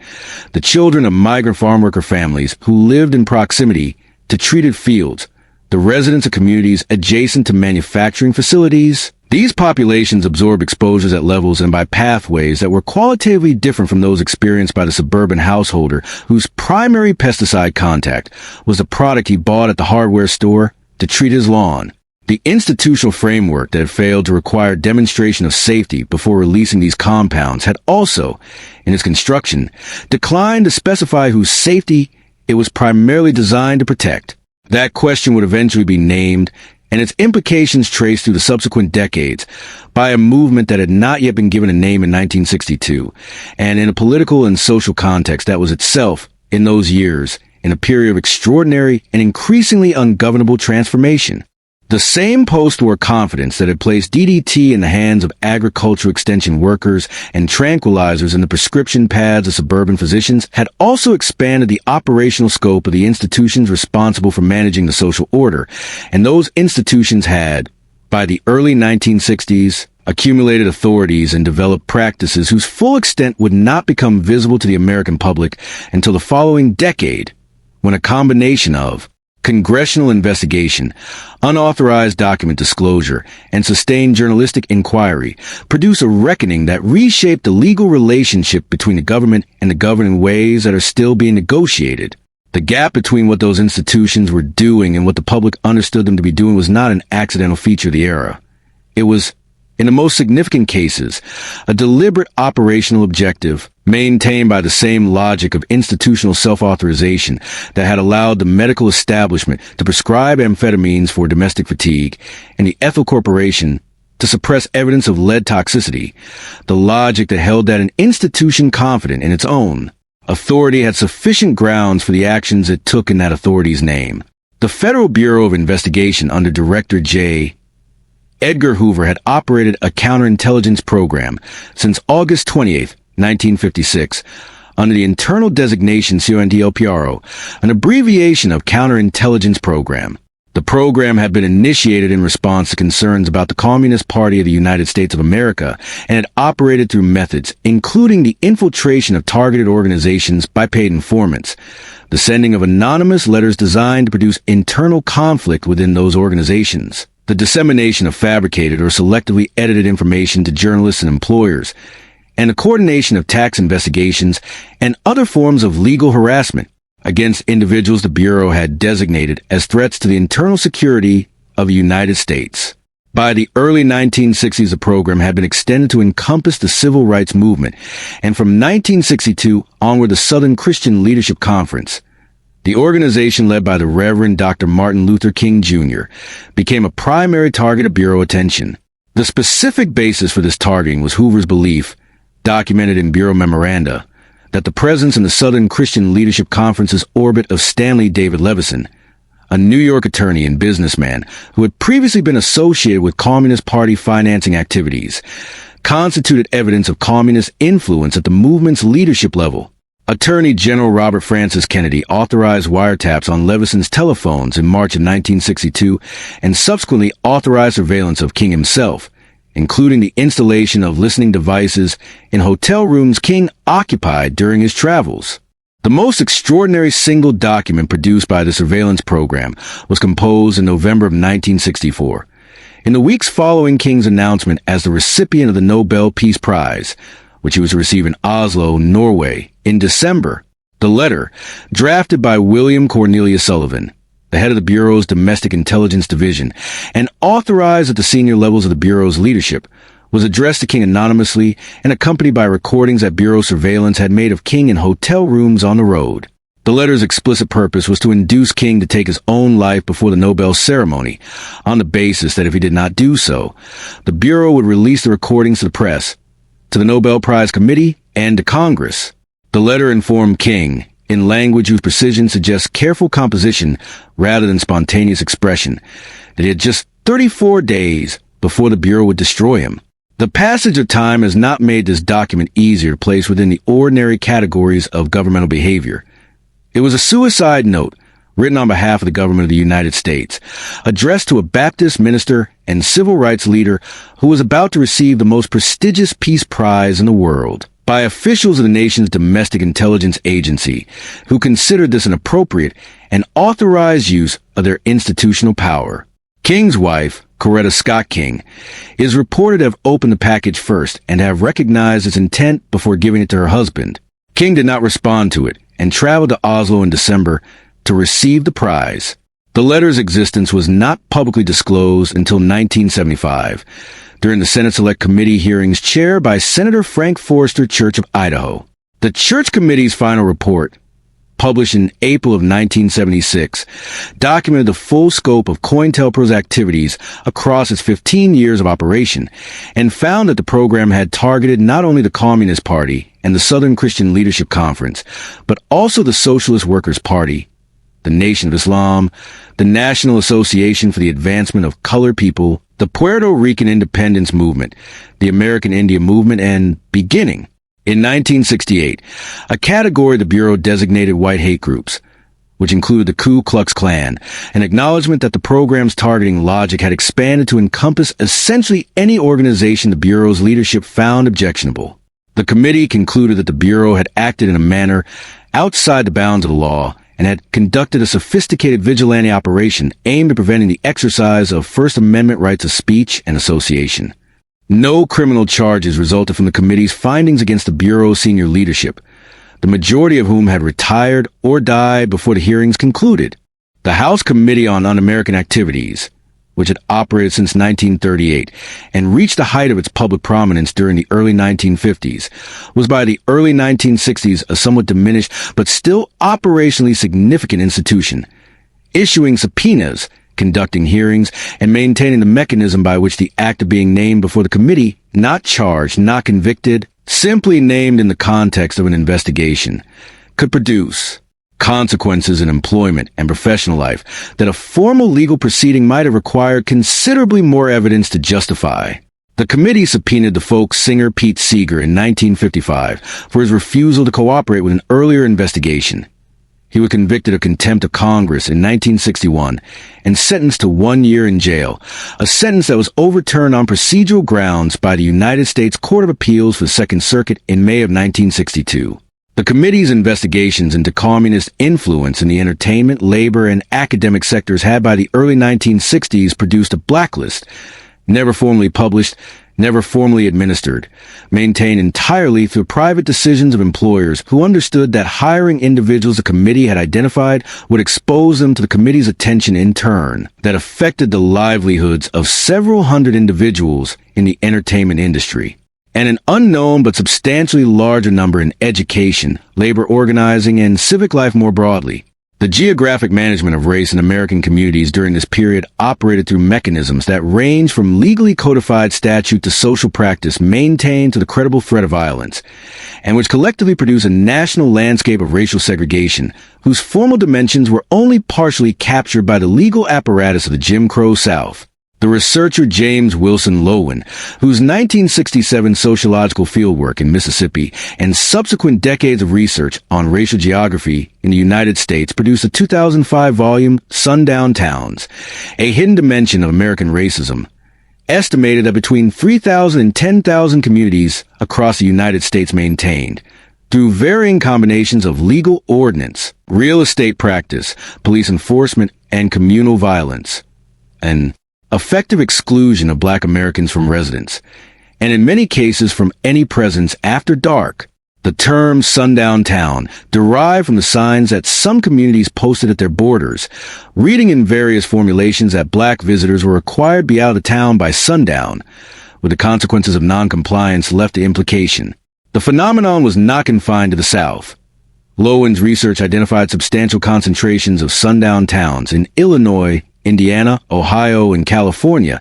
the children of migrant farm worker families who lived in proximity to treated fields, the residents of communities adjacent to manufacturing facilities. These populations absorbed exposures at levels and by pathways that were qualitatively different from those experienced by the suburban householder whose primary pesticide contact was the product he bought at the hardware store to treat his lawn. The institutional framework that had failed to require demonstration of safety before releasing these compounds had also, in its construction, declined to specify whose safety it was primarily designed to protect. That question would eventually be named, and its implications traced through the subsequent decades by a movement that had not yet been given a name in 1962, and in a political and social context that was itself, in those years, in a period of extraordinary and increasingly ungovernable transformation. The same post-war confidence that had placed DDT in the hands of agricultural extension workers and tranquilizers in the prescription pads of suburban physicians had also expanded the operational scope of the institutions responsible for managing the social order, and those institutions had, by the early 1960s, accumulated authorities and developed practices whose full extent would not become visible to the American public until the following decade, when a combination of congressional investigation, unauthorized document disclosure, and sustained journalistic inquiry produce a reckoning that reshaped the legal relationship between the government and the governed in ways that are still being negotiated. The gap between what those institutions were doing and what the public understood them to be doing was not an accidental feature of the era. It was In the most significant cases, a deliberate operational objective maintained by the same logic of institutional self-authorization that had allowed the medical establishment to prescribe amphetamines for domestic fatigue and the Ethyl Corporation to suppress evidence of lead toxicity, the logic that held that an institution confident in its own authority had sufficient grounds for the actions it took in that authority's name. The Federal Bureau of Investigation under Director J. Edgar Hoover had operated a counterintelligence program since August 28, 1956, under the internal designation CONTLPRO, an abbreviation of Counterintelligence Program. The program had been initiated in response to concerns about the Communist Party of the United States of America and had operated through methods including the infiltration of targeted organizations by paid informants, the sending of anonymous letters designed to produce internal conflict within those organizations, the dissemination of fabricated or selectively edited information to journalists and employers, and the coordination of tax investigations and other forms of legal harassment against individuals the Bureau had designated as threats to the internal security of the United States. By the early 1960s, the program had been extended to encompass the civil rights movement, and from 1962 onward the Southern Christian Leadership Conference, the organization led by the Reverend Dr. Martin Luther King Jr., became a primary target of Bureau attention. The specific basis for this targeting was Hoover's belief, documented in Bureau memoranda, that the presence in the Southern Christian Leadership Conference's orbit of Stanley David Levison, a New York attorney and businessman who had previously been associated with Communist Party financing activities, constituted evidence of communist influence at the movement's leadership level. Attorney General Robert Francis Kennedy authorized wiretaps on Levison's telephones in March of 1962 and subsequently authorized surveillance of King himself, including the installation of listening devices in hotel rooms King occupied during his travels. The most extraordinary single document produced by the surveillance program was composed in November of 1964. In the weeks following King's announcement as the recipient of the Nobel Peace Prize, which he was to receive in Oslo, Norway, in December, the letter, drafted by William Cornelius Sullivan, the head of the Bureau's Domestic Intelligence Division, and authorized at the senior levels of the Bureau's leadership, was addressed to King anonymously and accompanied by recordings that Bureau surveillance had made of King in hotel rooms on the road. The letter's explicit purpose was to induce King to take his own life before the Nobel ceremony, on the basis that if he did not do so, the Bureau would release the recordings to the press, to the Nobel Prize Committee, and to Congress. The letter informed King, in language whose precision suggests careful composition rather than spontaneous expression, that he had just 34 days before the Bureau would destroy him. The passage of time has not made this document easier to place within the ordinary categories of governmental behavior. It was a suicide note written on behalf of the government of the United States, addressed to a Baptist minister and civil rights leader who was about to receive the most prestigious peace prize in the world, by officials of the nation's domestic intelligence agency, who considered this an appropriate and authorized use of their institutional power. King's wife, Coretta Scott King, is reported to have opened the package first and to have recognized its intent before giving it to her husband. King did not respond to it and traveled to Oslo in December to receive the prize. The letter's existence was not publicly disclosed until 1975, during the Senate Select Committee hearings chaired by Senator Frank Forrester Church of Idaho. The Church Committee's final report, published in April of 1976, documented the full scope of COINTELPRO's activities across its 15 years of operation, and found that the program had targeted not only the Communist Party and the Southern Christian Leadership Conference, but also the Socialist Workers' Party, the Nation of Islam, the National Association for the Advancement of Colored People, the Puerto Rican Independence Movement, the American Indian Movement, and beginning in 1968, a category the Bureau designated white hate groups, which included the Ku Klux Klan, an acknowledgement that the program's targeting logic had expanded to encompass essentially any organization the Bureau's leadership found objectionable. The committee concluded that the Bureau had acted in a manner outside the bounds of the law and had conducted a sophisticated vigilante operation aimed at preventing the exercise of First Amendment rights of speech and association. No criminal charges resulted from the committee's findings against the Bureau's senior leadership, the majority of whom had retired or died before the hearings concluded. The House Committee on Un-American Activities, which had operated since 1938 and reached the height of its public prominence during the early 1950s, was by the early 1960s a somewhat diminished but still operationally significant institution, issuing subpoenas, conducting hearings, and maintaining the mechanism by which the act of being named before the committee, not charged, not convicted, simply named in the context of an investigation, could produce consequences in employment and professional life that a formal legal proceeding might have required considerably more evidence to justify. The committee subpoenaed the folk singer Pete Seeger in 1955 for his refusal to cooperate with an earlier investigation. He was convicted of contempt of Congress in 1961 and sentenced to 1 year in jail, a sentence that was overturned on procedural grounds by the United States Court of Appeals for the Second Circuit in May of 1962. The committee's investigations into communist influence in the entertainment, labor, and academic sectors had by the early 1960s produced a blacklist, never formally published, never formally administered, maintained entirely through private decisions of employers who understood that hiring individuals the committee had identified would expose them to the committee's attention in turn, that affected the livelihoods of several hundred individuals in the entertainment industry, and an unknown but substantially larger number in education, labor organizing, and civic life more broadly. The geographic management of race in American communities during this period operated through mechanisms that range from legally codified statute to social practice maintained to the credible threat of violence, and which collectively produce a national landscape of racial segregation whose formal dimensions were only partially captured by the legal apparatus of the Jim Crow South. The researcher James Wilson Lowen, whose 1967 sociological fieldwork in Mississippi and subsequent decades of research on racial geography in the United States produced a 2005 volume, Sundown Towns, a hidden dimension of American racism, estimated that between 3,000 and 10,000 communities across the United States maintained, through varying combinations of legal ordinance, real estate practice, police enforcement, and communal violence, and effective exclusion of Black Americans from residence, and in many cases from any presence after dark. The term sundown town derived from the signs that some communities posted at their borders, reading in various formulations that Black visitors were required to be out of town by sundown, with the consequences of noncompliance left to implication. The phenomenon was not confined to the South. Lowen's research identified substantial concentrations of sundown towns in Illinois, Indiana, Ohio, and California,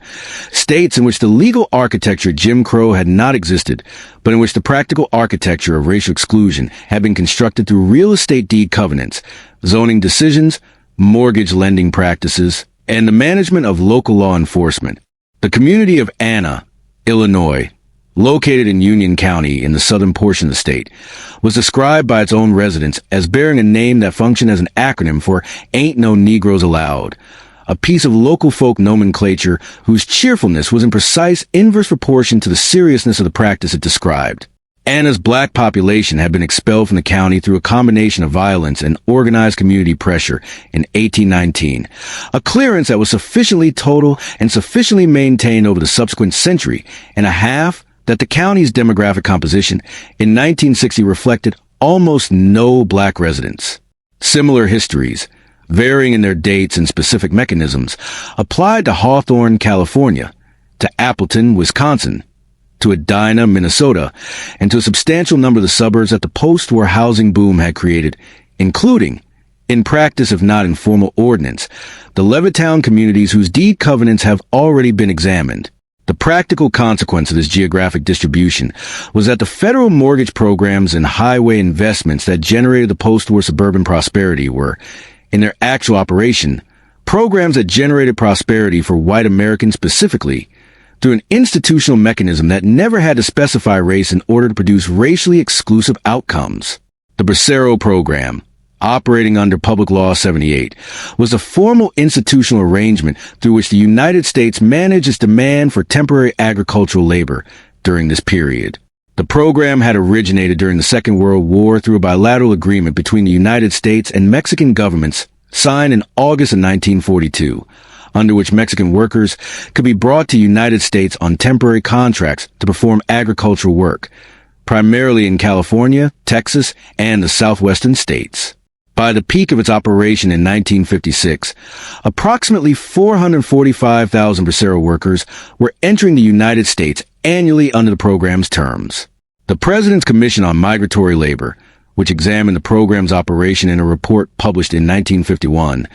states in which the legal architecture Jim Crow had not existed, but in which the practical architecture of racial exclusion had been constructed through real estate deed covenants, zoning decisions, mortgage lending practices, and the management of local law enforcement. The community of Anna, Illinois, located in Union County in the southern portion of the state, was described by its own residents as bearing a name that functioned as an acronym for Ain't No Negroes Allowed, a piece of local folk nomenclature whose cheerfulness was in precise inverse proportion to the seriousness of the practice it described. Anna's Black population had been expelled from the county through a combination of violence and organized community pressure in 1819, a clearance that was sufficiently total and sufficiently maintained over the subsequent century and a half that the county's demographic composition in 1960 reflected almost no Black residents. Similar histories, varying in their dates and specific mechanisms, applied to Hawthorne, California, to Appleton, Wisconsin, to Edina, Minnesota, and to a substantial number of the suburbs that the post-war housing boom had created, including, in practice if not in formal ordinance, the Levittown communities whose deed covenants have already been examined. The practical consequence of this geographic distribution was that the federal mortgage programs and highway investments that generated the post-war suburban prosperity were, in their actual operation, programs that generated prosperity for white Americans specifically through an institutional mechanism that never had to specify race in order to produce racially exclusive outcomes. The Bracero Program, operating under Public Law 78, was a formal institutional arrangement through which the United States managed its demand for temporary agricultural labor during this period. The program had originated during the Second World War through a bilateral agreement between the United States and Mexican governments signed in August of 1942, under which Mexican workers could be brought to the United States on temporary contracts to perform agricultural work, primarily in California, Texas, and the southwestern states. By the peak of its operation in 1956, approximately 445,000 Bracero workers were entering the United States annually under the program's terms. The President's Commission on Migratory Labor, which examined the program's operation in a report published in 1951,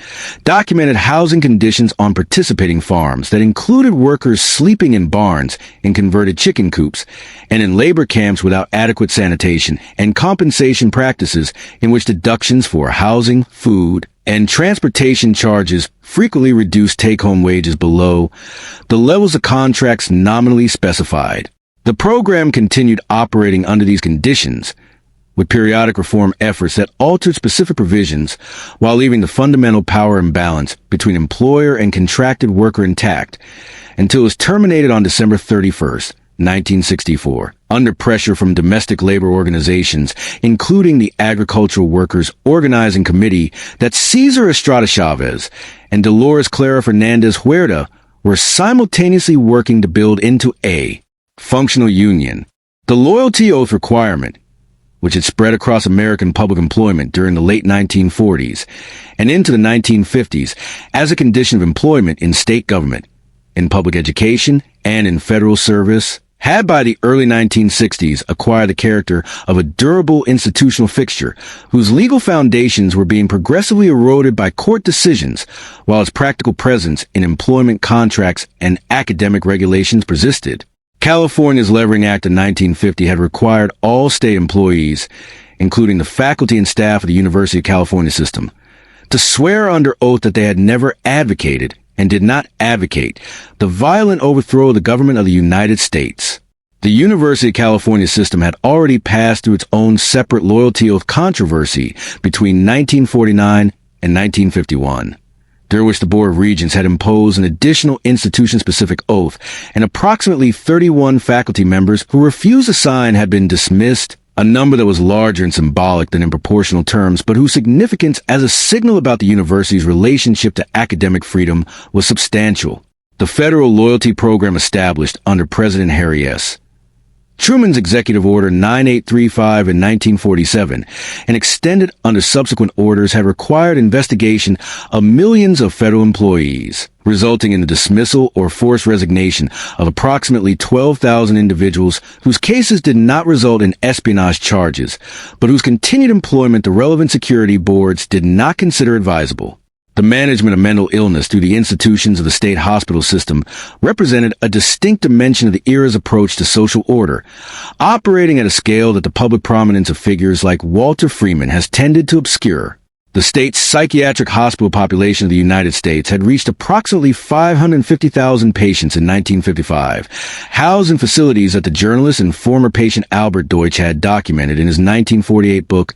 documented housing conditions on participating farms that included workers sleeping in barns in converted chicken coops and in labor camps without adequate sanitation and compensation practices in which deductions for housing, food, and transportation charges frequently reduced take-home wages below the levels of contracts nominally specified. The program continued operating under these conditions, with periodic reform efforts that altered specific provisions while leaving the fundamental power imbalance between employer and contracted worker intact, until it was terminated on December 31st, 1964, under pressure from domestic labor organizations, including the Agricultural Workers Organizing Committee that Cesar Estrada Chavez and Dolores Clara Fernandez Huerta were simultaneously working to build into a functional union. The loyalty oath requirement, which had spread across American public employment during the late 1940s and into the 1950s as a condition of employment in state government, in public education, and in federal service, had by the early 1960s acquired the character of a durable institutional fixture whose legal foundations were being progressively eroded by court decisions, while its practical presence in employment contracts and academic regulations persisted. California's Levering Act of 1950 had required all state employees, including the faculty and staff of the University of California system, to swear under oath that they had never advocated and did not advocate the violent overthrow of the government of the United States. The University of California system had already passed through its own separate loyalty oath controversy between 1949 and 1951. During which the Board of Regents had imposed an additional institution-specific oath, and approximately 31 faculty members who refused to sign had been dismissed, a number that was larger and symbolic than in proportional terms, but whose significance as a signal about the university's relationship to academic freedom was substantial. The federal loyalty program established under President Harry S. Truman's Executive Order 9835 in 1947 and extended under subsequent orders had required investigation of millions of federal employees, resulting in the dismissal or forced resignation of approximately 12,000 individuals whose cases did not result in espionage charges, but whose continued employment the relevant security boards did not consider advisable. The management of mental illness through the institutions of the state hospital system represented a distinct dimension of the era's approach to social order, operating at a scale that the public prominence of figures like Walter Freeman has tended to obscure. The state's psychiatric hospital population of the United States had reached approximately 550,000 patients in 1955, housed in facilities that the journalist and former patient Albert Deutsch had documented in his 1948 book,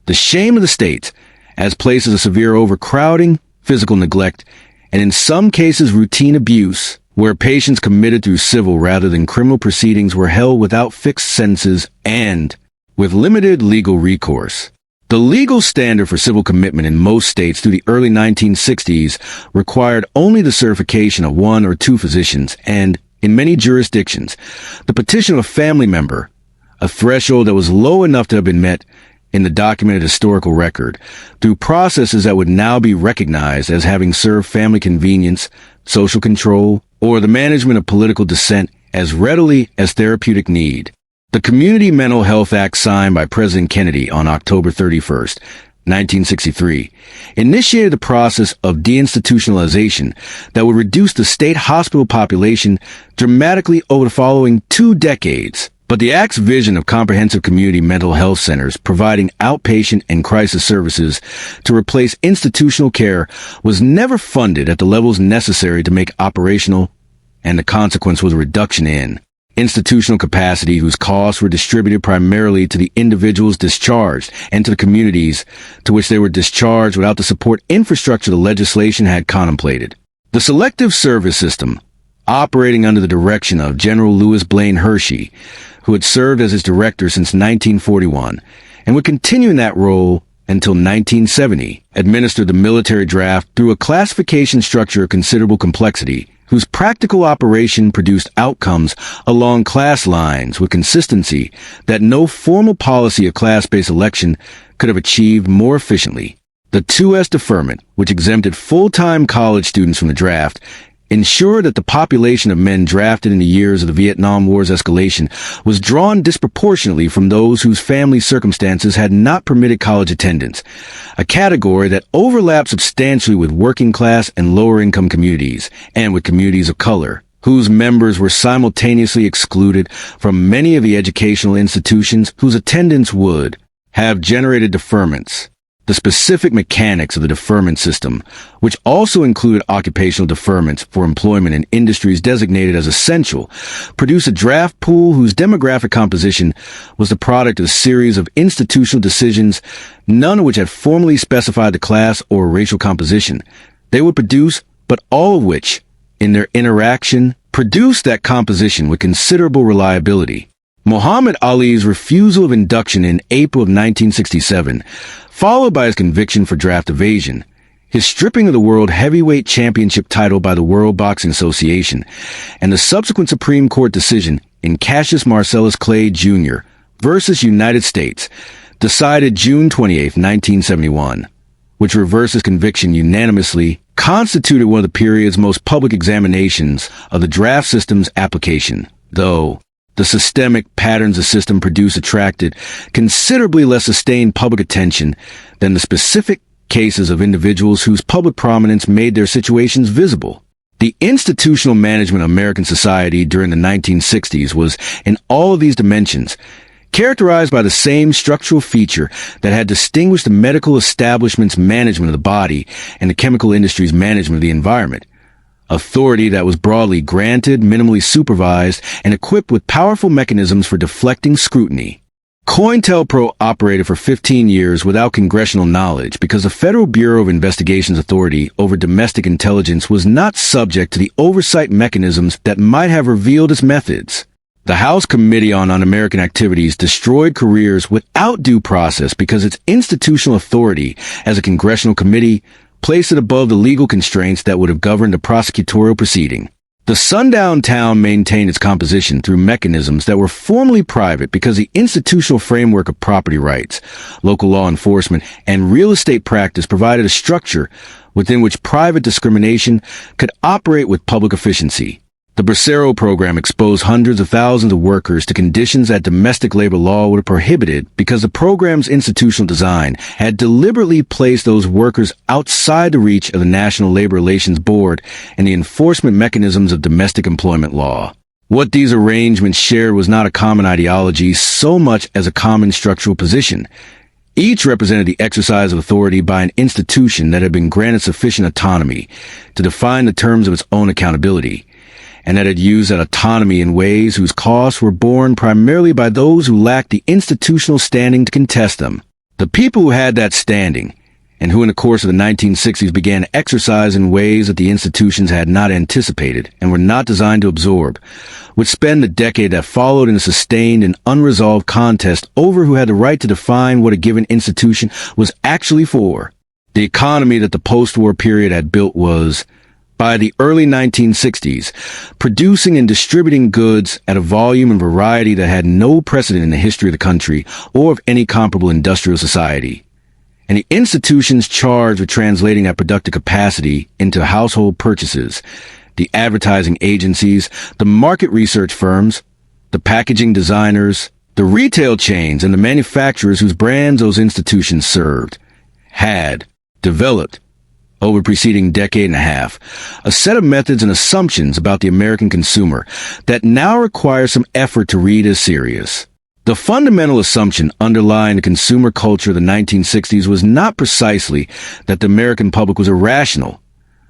The Shame of the State, as places of severe overcrowding, physical neglect, and in some cases routine abuse, where patients committed through civil rather than criminal proceedings were held without fixed sentences and with limited legal recourse. The legal standard for civil commitment in most states through the early 1960s required only the certification of one or two physicians and, in many jurisdictions, the petition of a family member, a threshold that was low enough to have been met in the documented historical record, through processes that would now be recognized as having served family convenience, social control, or the management of political dissent as readily as therapeutic need. The Community Mental Health Act signed by President Kennedy on October 31st, 1963, initiated the process of deinstitutionalization that would reduce the state hospital population dramatically over the following 2 decades. But the Act's vision of comprehensive community mental health centers providing outpatient and crisis services to replace institutional care was never funded at the levels necessary to make operational, and the consequence was a reduction in institutional capacity whose costs were distributed primarily to the individuals discharged and to the communities to which they were discharged without the support infrastructure the legislation had contemplated. The Selective Service System, operating under the direction of General Lewis Blaine Hershey, who had served as its director since 1941 and would continue in that role until 1970, administered the military draft through a classification structure of considerable complexity, whose practical operation produced outcomes along class lines with consistency that no formal policy of class-based election could have achieved more efficiently. The 2S deferment, which exempted full-time college students from the draft, ensured that the population of men drafted in the years of the Vietnam War's escalation was drawn disproportionately from those whose family circumstances had not permitted college attendance, a category that overlapped substantially with working-class and lower-income communities, and with communities of color, whose members were simultaneously excluded from many of the educational institutions whose attendance would have generated deferments. The specific mechanics of the deferment system, which also included occupational deferments for employment in industries designated as essential, produced a draft pool whose demographic composition was the product of a series of institutional decisions, none of which had formally specified the class or racial composition they would produce, but all of which, in their interaction, produced that composition with considerable reliability. Muhammad Ali's refusal of induction in April of 1967, followed by his conviction for draft evasion, his stripping of the World Heavyweight Championship title by the World Boxing Association, and the subsequent Supreme Court decision in Cassius Marcellus Clay, Jr. versus United States, decided June 28, 1971, which reversed his conviction unanimously, constituted one of the period's most public examinations of the draft system's application, though the systemic patterns the system produced attracted considerably less sustained public attention than the specific cases of individuals whose public prominence made their situations visible. The institutional management of American society during the 1960s was, in all of these dimensions, characterized by the same structural feature that had distinguished the medical establishment's management of the body and the chemical industry's management of the environment. Authority that was broadly granted, minimally supervised, and equipped with powerful mechanisms for deflecting scrutiny. COINTELPRO operated for 15 years without congressional knowledge because the Federal Bureau of Investigation's authority over domestic intelligence was not subject to the oversight mechanisms that might have revealed its methods. The House Committee on Un-American Activities destroyed careers without due process because its institutional authority as a congressional committee placed it above the legal constraints that would have governed the prosecutorial proceeding. The sundown town maintained its composition through mechanisms that were formally private because the institutional framework of property rights, local law enforcement, and real estate practice provided a structure within which private discrimination could operate with public efficiency. The Bracero program exposed hundreds of thousands of workers to conditions that domestic labor law would have prohibited because the program's institutional design had deliberately placed those workers outside the reach of the National Labor Relations Board and the enforcement mechanisms of domestic employment law. What these arrangements shared was not a common ideology so much as a common structural position. Each represented the exercise of authority by an institution that had been granted sufficient autonomy to define the terms of its own accountability, and that had used that autonomy in ways whose costs were borne primarily by those who lacked the institutional standing to contest them. The people who had that standing, and who in the course of the 1960s began to exercise in ways that the institutions had not anticipated and were not designed to absorb, would spend the decade that followed in a sustained and unresolved contest over who had the right to define what a given institution was actually for. The economy that the post-war period had built was, by the early 1960s, producing and distributing goods at a volume and variety that had no precedent in the history of the country or of any comparable industrial society. And the institutions charged with translating that productive capacity into household purchases, the advertising agencies, the market research firms, the packaging designers, the retail chains, and the manufacturers whose brands those institutions served, had developed, over the preceding decade and a half, a set of methods and assumptions about the American consumer that now require some effort to read as serious. The fundamental assumption underlying the consumer culture of the 1960s was not precisely that the American public was irrational,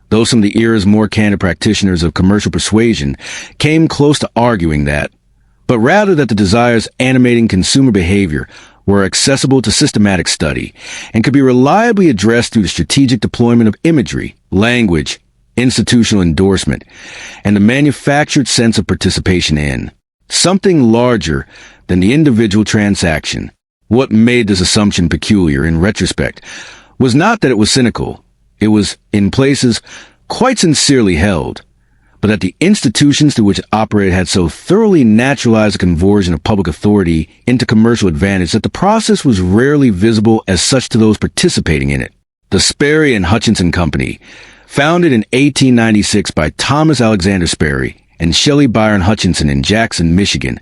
though some of the era's more candid practitioners of commercial persuasion came close to arguing that, but rather that the desires animating consumer behavior were accessible to systematic study and could be reliably addressed through the strategic deployment of imagery, language, institutional endorsement, and the manufactured sense of participation in something larger than the individual transaction. What made this assumption peculiar in retrospect was not that it was cynical. It was, in places, quite sincerely held, but that the institutions through which it operated had so thoroughly naturalized a conversion of public authority into commercial advantage that the process was rarely visible as such to those participating in it. The Sperry and Hutchinson Company, founded in 1896 by Thomas Alexander Sperry and Shelley Byron Hutchinson in Jackson, Michigan,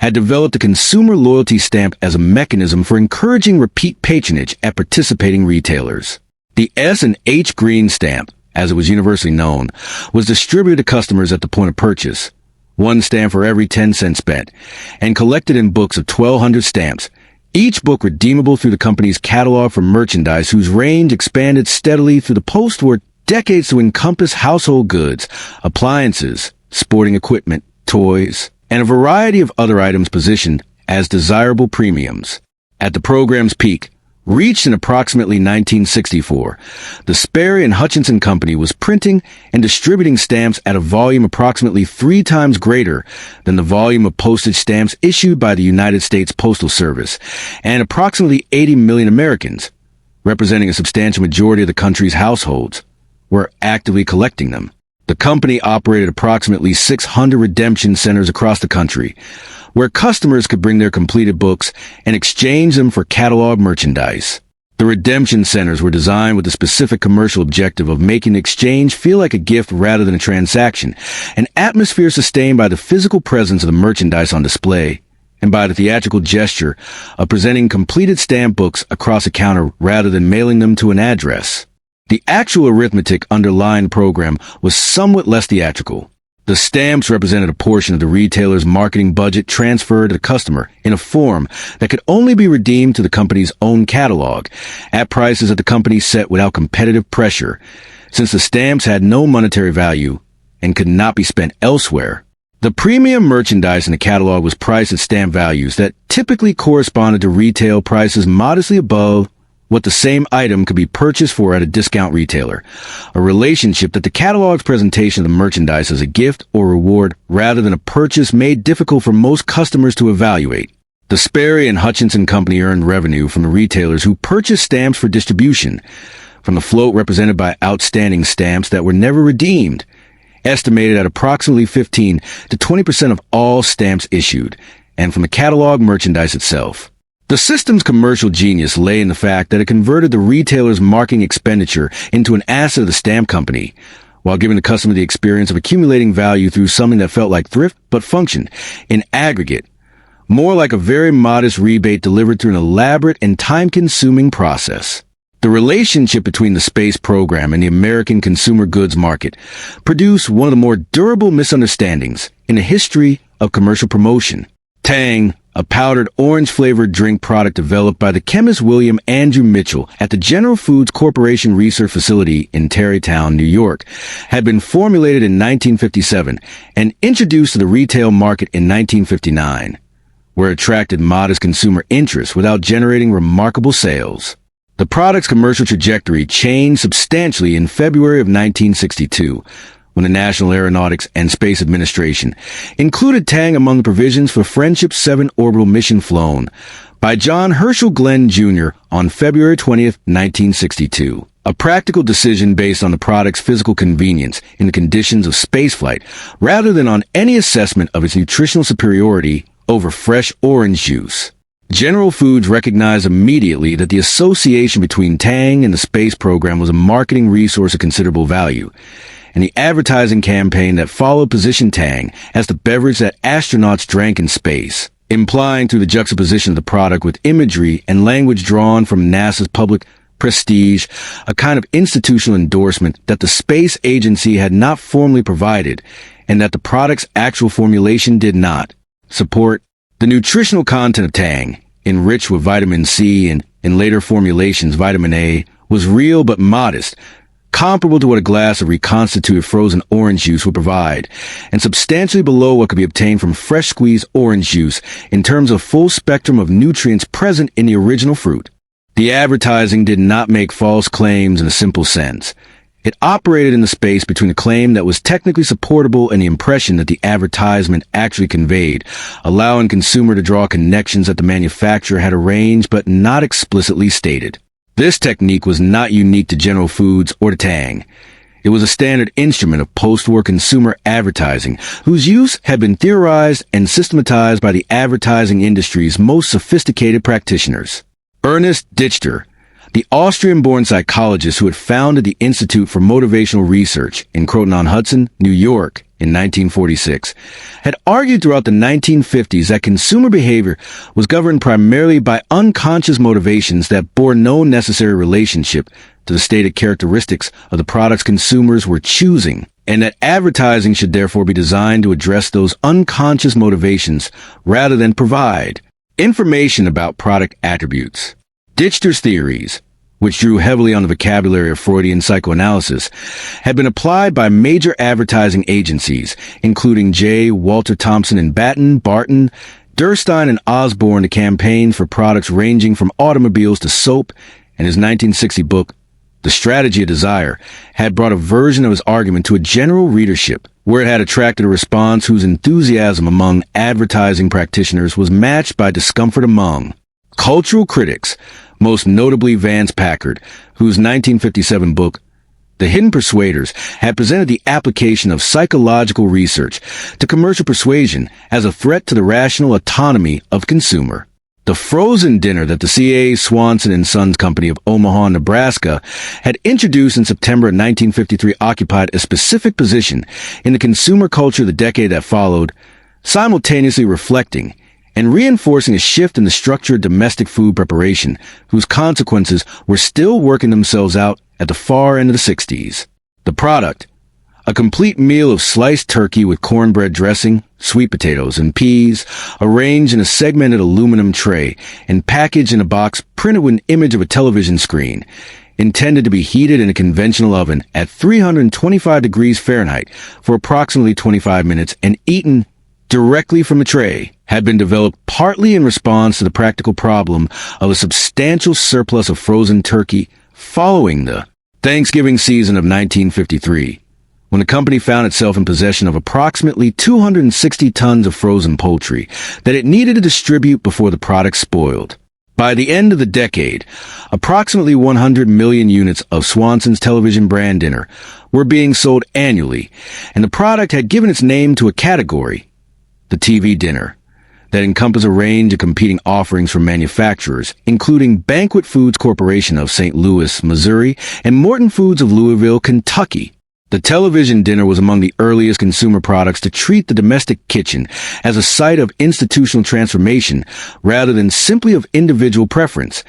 had developed a consumer loyalty stamp as a mechanism for encouraging repeat patronage at participating retailers. The S&H Green stamp, as it was universally known, was distributed to customers at the point of purchase, one stamp for every 10 cents spent, and collected in books of 1,200 stamps, each book redeemable through the company's catalog for merchandise whose range expanded steadily through the post-war decades to encompass household goods, appliances, sporting equipment, toys, and a variety of other items positioned as desirable premiums. At the program's peak, reached in approximately 1964, the Sperry and Hutchinson Company was printing and distributing stamps at a volume approximately 3 times greater than the volume of postage stamps issued by the United States Postal Service, and approximately 80 million Americans, representing a substantial majority of the country's households, were actively collecting them. The company operated approximately 600 redemption centers across the country, where customers could bring their completed books and exchange them for catalog merchandise. The redemption centers were designed with the specific commercial objective of making the exchange feel like a gift rather than a transaction, an atmosphere sustained by the physical presence of the merchandise on display and by the theatrical gesture of presenting completed stamp books across a counter rather than mailing them to an address. The actual arithmetic underlying the program was somewhat less theatrical. The stamps represented a portion of the retailer's marketing budget transferred to the customer in a form that could only be redeemed to the company's own catalog at prices that the company set without competitive pressure, since the stamps had no monetary value and could not be spent elsewhere. The premium merchandise in the catalog was priced at stamp values that typically corresponded to retail prices modestly above what the same item could be purchased for at a discount retailer, a relationship that the catalog's presentation of the merchandise as a gift or reward rather than a purchase made difficult for most customers to evaluate. The Sperry and Hutchinson Company earned revenue from the retailers who purchased stamps for distribution, from the float represented by outstanding stamps that were never redeemed, estimated at approximately 15 to 20% of all stamps issued, and from the catalog merchandise itself. The system's commercial genius lay in the fact that it converted the retailer's marketing expenditure into an asset of the stamp company, while giving the customer the experience of accumulating value through something that felt like thrift but functioned, in aggregate, more like a very modest rebate delivered through an elaborate and time-consuming process. The relationship between the space program and the American consumer goods market produced one of the more durable misunderstandings in the history of commercial promotion. Tang, a powdered orange-flavored drink product developed by the chemist William Andrew Mitchell at the General Foods Corporation Research Facility in Tarrytown, New York, had been formulated in 1957 and introduced to the retail market in 1959, where it attracted modest consumer interest without generating remarkable sales. The product's commercial trajectory changed substantially in February of 1962, when the National Aeronautics and Space Administration included Tang among the provisions for Friendship 7 orbital mission flown by John Herschel Glenn Jr. on February 20, 1962. A practical decision based on the product's physical convenience in the conditions of spaceflight, rather than on any assessment of its nutritional superiority over fresh orange juice. General Foods recognized immediately that the association between Tang and the space program was a marketing resource of considerable value, and the advertising campaign that followed positioned Tang as the beverage that astronauts drank in space, implying through the juxtaposition of the product with imagery and language drawn from NASA's public prestige, a kind of institutional endorsement that the space agency had not formally provided, and that the product's actual formulation did not support. The nutritional content of Tang, enriched with vitamin C and, in later formulations, vitamin A, was real but modest, comparable to what a glass of reconstituted frozen orange juice would provide, and substantially below what could be obtained from fresh squeezed orange juice in terms of full spectrum of nutrients present in the original fruit. The advertising did not make false claims in a simple sense. It operated in the space between a claim that was technically supportable and the impression that the advertisement actually conveyed, allowing consumer to draw connections that the manufacturer had arranged but not explicitly stated. This technique was not unique to General Foods or to Tang. It was a standard instrument of post-war consumer advertising, whose use had been theorized and systematized by the advertising industry's most sophisticated practitioners. Ernest Dichter, The Austrian-born psychologist who had founded the Institute for Motivational Research in Croton-on-Hudson, New York, in 1946, had argued throughout the 1950s that consumer behavior was governed primarily by unconscious motivations that bore no necessary relationship to the stated characteristics of the products consumers were choosing, and that advertising should therefore be designed to address those unconscious motivations rather than provide information about product attributes. Dichter's theories, which drew heavily on the vocabulary of Freudian psychoanalysis, had been applied by major advertising agencies, including J. Walter Thompson and Barton, Durstein and Osborne, to campaign for products ranging from automobiles to soap, and his 1960 book, The Strategy of Desire, had brought a version of his argument to a general readership, where it had attracted a response whose enthusiasm among advertising practitioners was matched by discomfort among cultural critics, most notably Vance Packard, whose 1957 book, The Hidden Persuaders, had presented the application of psychological research to commercial persuasion as a threat to the rational autonomy of consumer. The frozen dinner that the C.A. Swanson and Sons Company of Omaha, Nebraska, had introduced in September of 1953 occupied a specific position in the consumer culture of the decade that followed, simultaneously reflecting and reinforcing a shift in the structure of domestic food preparation, whose consequences were still working themselves out at the far end of the 60s. The product, a complete meal of sliced turkey with cornbread dressing, sweet potatoes, and peas, arranged in a segmented aluminum tray and packaged in a box printed with an image of a television screen, intended to be heated in a conventional oven at 325 degrees Fahrenheit for approximately 25 minutes and eaten directly from the tray, had been developed partly in response to the practical problem of a substantial surplus of frozen turkey following the Thanksgiving season of 1953, when the company found itself in possession of approximately 260 tons of frozen poultry that it needed to distribute before the product spoiled. By the end of the decade, approximately 100 million units of Swanson's television brand dinner were being sold annually, and the product had given its name to a category, the TV dinner, that encompass a range of competing offerings from manufacturers, including Banquet Foods Corporation of St. Louis, Missouri, and Morton Foods of Louisville, Kentucky. The television dinner was among the earliest consumer products to treat the domestic kitchen as a site of institutional transformation rather than simply of individual preference,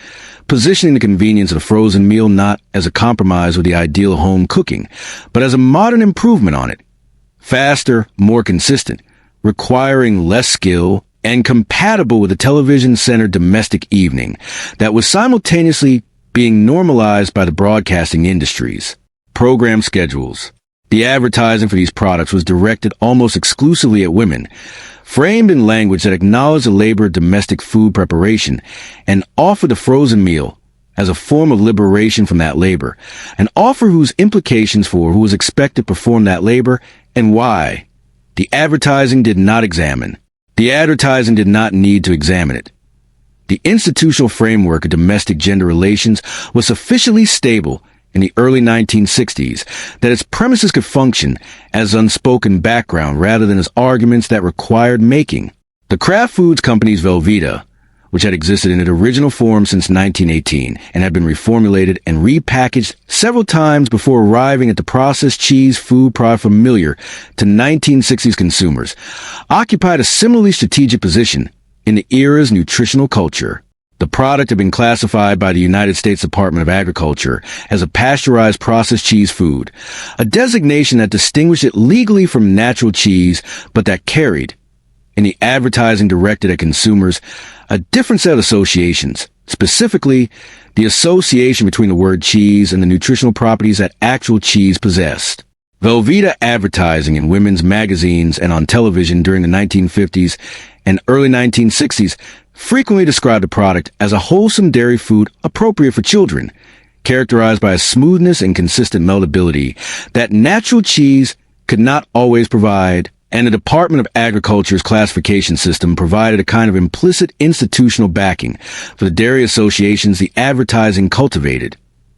positioning the convenience of the frozen meal not as a compromise with the ideal of home cooking, but as a modern improvement on it. Faster, more consistent, requiring less skill, and compatible with a television-centered domestic evening that was simultaneously being normalized by the broadcasting industries. Program schedules. The advertising for these products was directed almost exclusively at women, framed in language that acknowledged the labor of domestic food preparation and offered the frozen meal as a form of liberation from that labor, an offer whose implications for who was expected to perform that labor and why the advertising did not examine. The advertising did not need to examine it. The institutional framework of domestic gender relations was sufficiently stable in the early 1960s that its premises could function as unspoken background rather than as arguments that required making. The Kraft Foods Company's Velveeta, which had existed in its original form since 1918 and had been reformulated and repackaged several times before arriving at the processed cheese food product familiar to 1960s consumers, occupied a similarly strategic position in the era's nutritional culture. The product had been classified by the United States Department of Agriculture as a pasteurized processed cheese food, a designation that distinguished it legally from natural cheese, but that carried, in the advertising directed at consumers, a different set of associations, specifically the association between the word cheese and the nutritional properties that actual cheese possessed. Velveeta advertising in women's magazines and on television during the 1950s and early 1960s frequently described the product as a wholesome dairy food appropriate for children, characterized by a smoothness and consistent meltability that natural cheese could not always provide, and the Department of Agriculture's classification system provided a kind of implicit institutional backing for the dairy associations the advertising cultivated,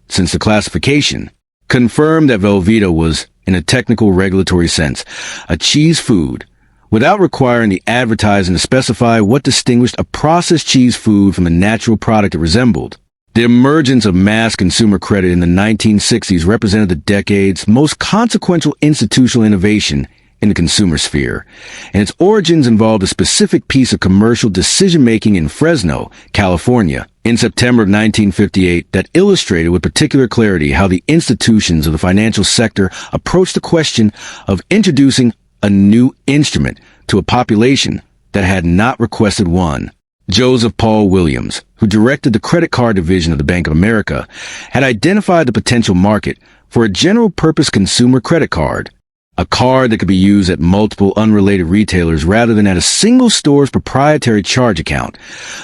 since the classification confirmed that Velveeta was, in a technical regulatory sense, a cheese food, without requiring the advertising to specify what distinguished a processed cheese food from the natural product it resembled. The emergence of mass consumer credit in the 1960s represented the decade's most consequential institutional innovation in the consumer sphere, and its origins involved a specific piece of commercial decision-making in Fresno, California, in September of 1958 that illustrated with particular clarity how the institutions of the financial sector approached the question of introducing a new instrument to a population that had not requested one. Joseph Paul Williams, who directed the credit card division of the Bank of America, had identified the potential market for a general-purpose consumer credit card, a card that could be used at multiple unrelated retailers rather than at a single store's proprietary charge account,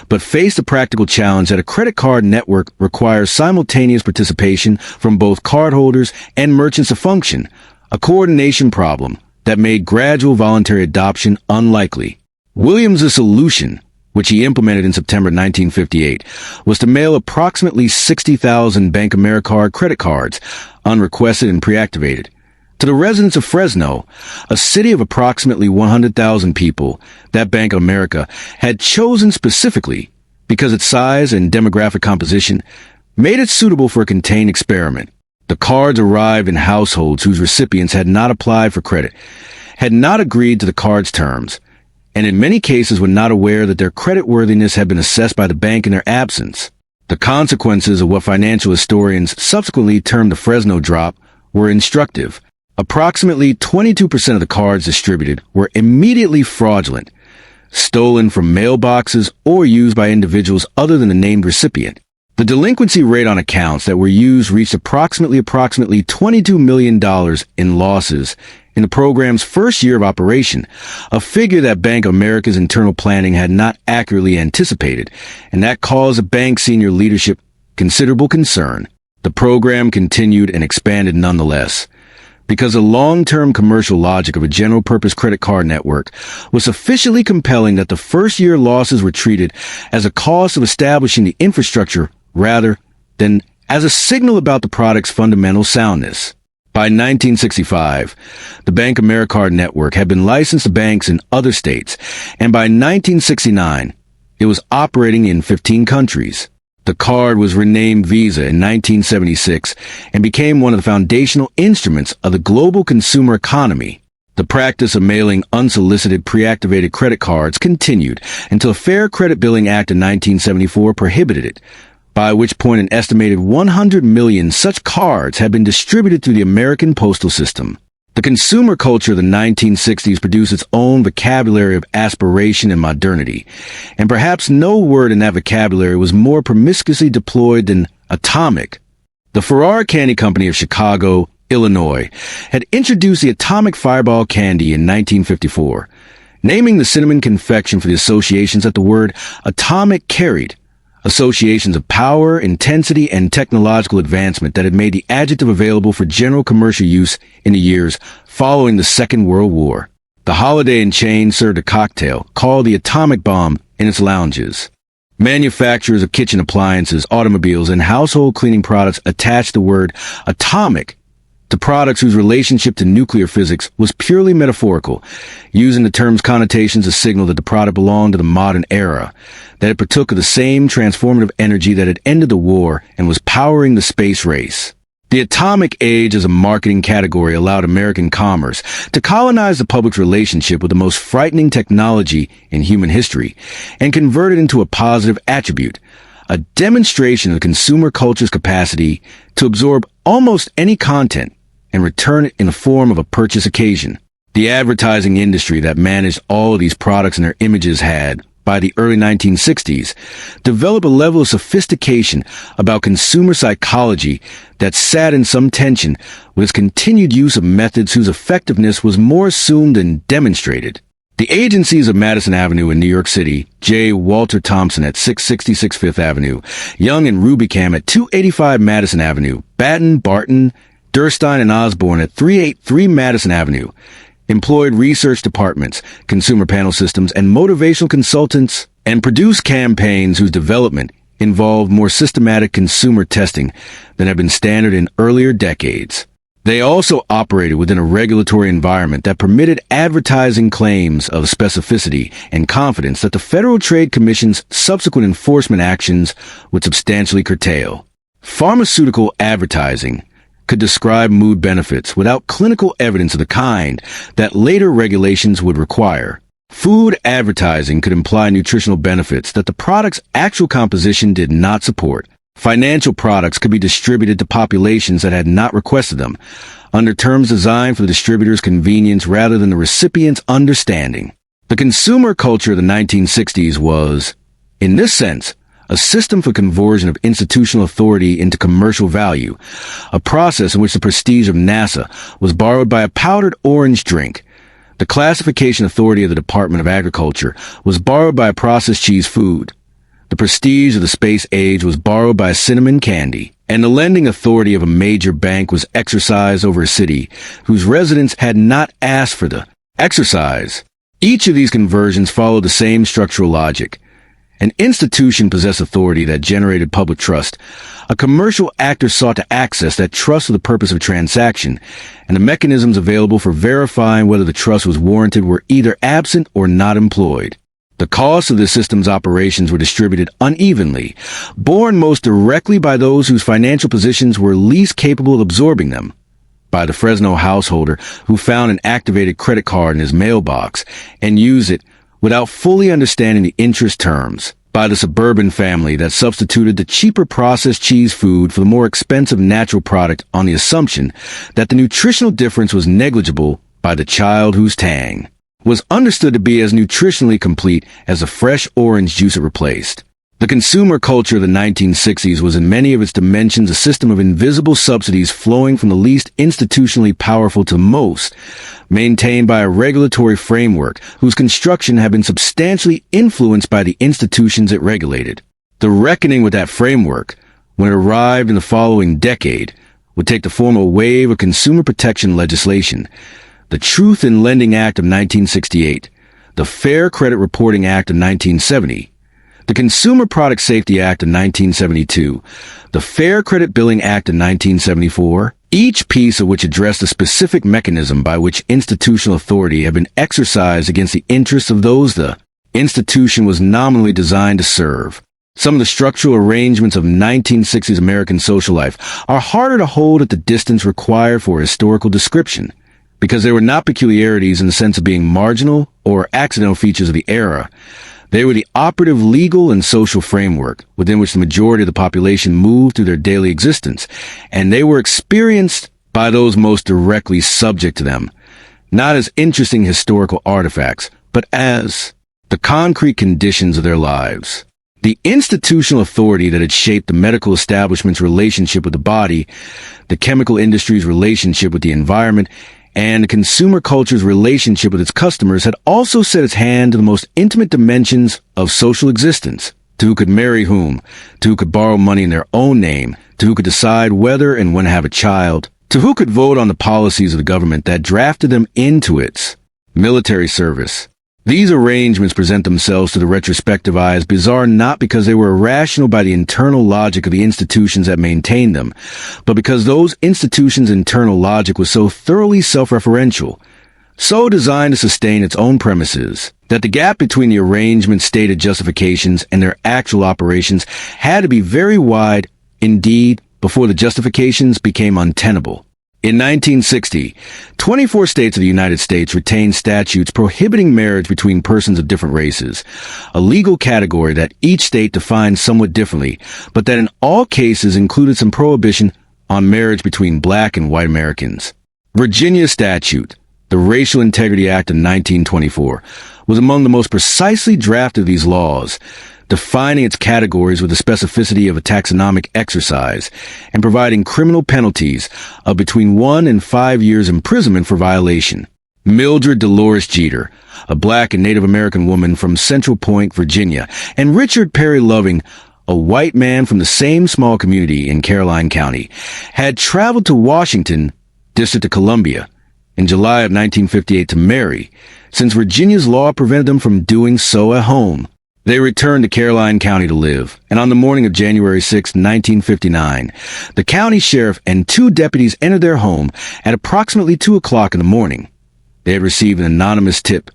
but faced the practical challenge that a credit card network requires simultaneous participation from both cardholders and merchants to function, a coordination problem that made gradual voluntary adoption unlikely. Williams' solution, which he implemented in September 1958, was to mail approximately 60,000 Bank Americard credit cards, unrequested and pre-activated, to the residents of Fresno, a city of approximately 100,000 people that Bank of America had chosen specifically because its size and demographic composition made it suitable for a contained experiment. The cards arrived in households whose recipients had not applied for credit, had not agreed to the card's terms, and in many cases were not aware that their creditworthiness had been assessed by the bank in their absence. The consequences of what financial historians subsequently termed the Fresno drop were instructive. Approximately 22% of the cards distributed were immediately fraudulent, stolen from mailboxes or used by individuals other than the named recipient. The delinquency rate on accounts that were used reached approximately $22 million in losses in the program's first year of operation, a figure that Bank of America's internal planning had not accurately anticipated, and that caused the bank's senior leadership considerable concern. The program continued and expanded nonetheless, because the long-term commercial logic of a general-purpose credit card network was sufficiently compelling that the first-year losses were treated as a cost of establishing the infrastructure rather than as a signal about the product's fundamental soundness. By 1965, the Bank Americard network had been licensed to banks in other states, and by 1969, it was operating in 15 countries. The card was renamed Visa in 1976 and became one of the foundational instruments of the global consumer economy. The practice of mailing unsolicited pre-activated credit cards continued until the Fair Credit Billing Act of 1974 prohibited it, by which point an estimated 100 million such cards had been distributed through the American postal system. The consumer culture of the 1960s produced its own vocabulary of aspiration and modernity, and perhaps no word in that vocabulary was more promiscuously deployed than atomic. The Ferrara Candy Company of Chicago, Illinois, had introduced the Atomic Fireball candy in 1954, naming the cinnamon confection for the associations that the word atomic carried, associations of power, intensity, and technological advancement that had made the adjective available for general commercial use in the years following the Second World War. The Holiday Inn chain served a cocktail called the Atomic Bomb in its lounges. Manufacturers of kitchen appliances, automobiles, and household cleaning products attached the word atomic to products whose relationship to nuclear physics was purely metaphorical, using the term's connotations to signal that the product belonged to the modern era, that it partook of the same transformative energy that had ended the war and was powering the space race. The atomic age as a marketing category allowed American commerce to colonize the public's relationship with the most frightening technology in human history and convert it into a positive attribute, a demonstration of the consumer culture's capacity to absorb almost any content and return it in the form of a purchase occasion. The advertising industry that managed all of these products and their images had, by the early 1960s, developed a level of sophistication about consumer psychology that sat in some tension with its continued use of methods whose effectiveness was more assumed than demonstrated. The agencies of Madison Avenue in New York City, J. Walter Thompson at 666 Fifth Avenue, Young and Rubicam at 285 Madison Avenue, Batten, Barton, Durstein, and Osborne at 383 Madison Avenue, employed research departments, consumer panel systems, and motivational consultants, and produced campaigns whose development involved more systematic consumer testing than had been standard in earlier decades. They also operated within a regulatory environment that permitted advertising claims of specificity and confidence that the Federal Trade Commission's subsequent enforcement actions would substantially curtail. Pharmaceutical advertising could describe mood benefits without clinical evidence of the kind that later regulations would require. Food advertising could imply nutritional benefits that the product's actual composition did not support. Financial products could be distributed to populations that had not requested them, under terms designed for the distributor's convenience rather than the recipient's understanding. The consumer culture of the 1960s was, in this sense, a system for conversion of institutional authority into commercial value, a process in which the prestige of NASA was borrowed by a powdered orange drink. The classification authority of the Department of Agriculture was borrowed by a processed cheese food. The prestige of the space age was borrowed by a cinnamon candy, and the lending authority of a major bank was exercised over a city whose residents had not asked for the exercise. Each of these conversions followed the same structural logic. An institution possessed authority that generated public trust. A commercial actor sought to access that trust for the purpose of transaction, and the mechanisms available for verifying whether the trust was warranted were either absent or not employed. The costs of the system's operations were distributed unevenly, borne most directly by those whose financial positions were least capable of absorbing them. By the Fresno householder who found an activated credit card in his mailbox and used it without fully understanding the interest terms. By the suburban family that substituted the cheaper processed cheese food for the more expensive natural product on the assumption that the nutritional difference was negligible. By the child whose tang was understood to be as nutritionally complete as the fresh orange juice it replaced. The consumer culture of the 1960s was in many of its dimensions a system of invisible subsidies flowing from the least institutionally powerful to the most, maintained by a regulatory framework whose construction had been substantially influenced by the institutions it regulated. The reckoning with that framework, when it arrived in the following decade, would take the form of a wave of consumer protection legislation. The Truth in Lending Act of 1968, the Fair Credit Reporting Act of 1970, the Consumer Product Safety Act of 1972, the Fair Credit Billing Act of 1974, each piece of which addressed a specific mechanism by which institutional authority had been exercised against the interests of those the institution was nominally designed to serve. Some of the structural arrangements of 1960s American social life are harder to hold at the distance required for historical description, because they were not peculiarities in the sense of being marginal or accidental features of the era. They were the operative legal and social framework within which the majority of the population moved through their daily existence, and they were experienced by those most directly subject to them, not as interesting historical artifacts, but as the concrete conditions of their lives. The institutional authority that had shaped the medical establishment's relationship with the body, the chemical industry's relationship with the environment, and the consumer culture's relationship with its customers had also set its hand to the most intimate dimensions of social existence, to who could marry whom, to who could borrow money in their own name, to who could decide whether and when to have a child, to who could vote on the policies of the government that drafted them into its military service. These arrangements present themselves to the retrospective eye as bizarre not because they were irrational by the internal logic of the institutions that maintained them, but because those institutions' internal logic was so thoroughly self-referential, so designed to sustain its own premises, that the gap between the arrangement's stated justifications and their actual operations had to be very wide indeed before the justifications became untenable. In 1960, 24 states of the United States retained statutes prohibiting marriage between persons of different races, a legal category that each state defined somewhat differently, but that in all cases included some prohibition on marriage between black and white Americans. Virginia's statute, the Racial Integrity Act of 1924, was among the most precisely drafted of these laws, defining its categories with the specificity of a taxonomic exercise, and providing criminal penalties of between 1 and 5 years imprisonment for violation. Mildred Dolores Jeter, a black and Native American woman from Central Point, Virginia, and Richard Perry Loving, a white man from the same small community in Caroline County, had traveled to Washington, District of Columbia, in July of 1958 to marry, since Virginia's law prevented them from doing so at home. They returned to Caroline County to live, and on the morning of January 6, 1959, the county sheriff and 2 deputies entered their home at approximately 2 o'clock in the morning. They had received an anonymous tip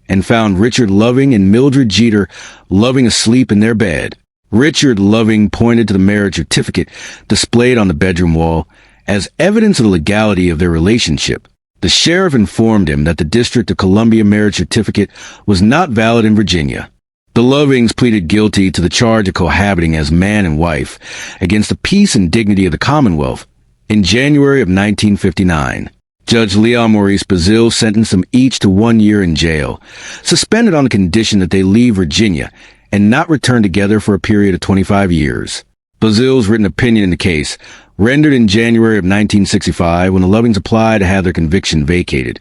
and found Richard Loving and Mildred Jeter Loving asleep in their bed. Richard Loving pointed to the marriage certificate displayed on the bedroom wall as evidence of the legality of their relationship. The sheriff informed him that the District of Columbia marriage certificate was not valid in Virginia. The Lovings pleaded guilty to the charge of cohabiting as man and wife against the peace and dignity of the Commonwealth. In January of 1959, Judge Leon Maurice Bazille sentenced them each to 1 year in jail, suspended on the condition that they leave Virginia and not return together for a period of 25 years. Bazille's written opinion in the case, rendered in January of 1965 when the Lovings applied to have their conviction vacated,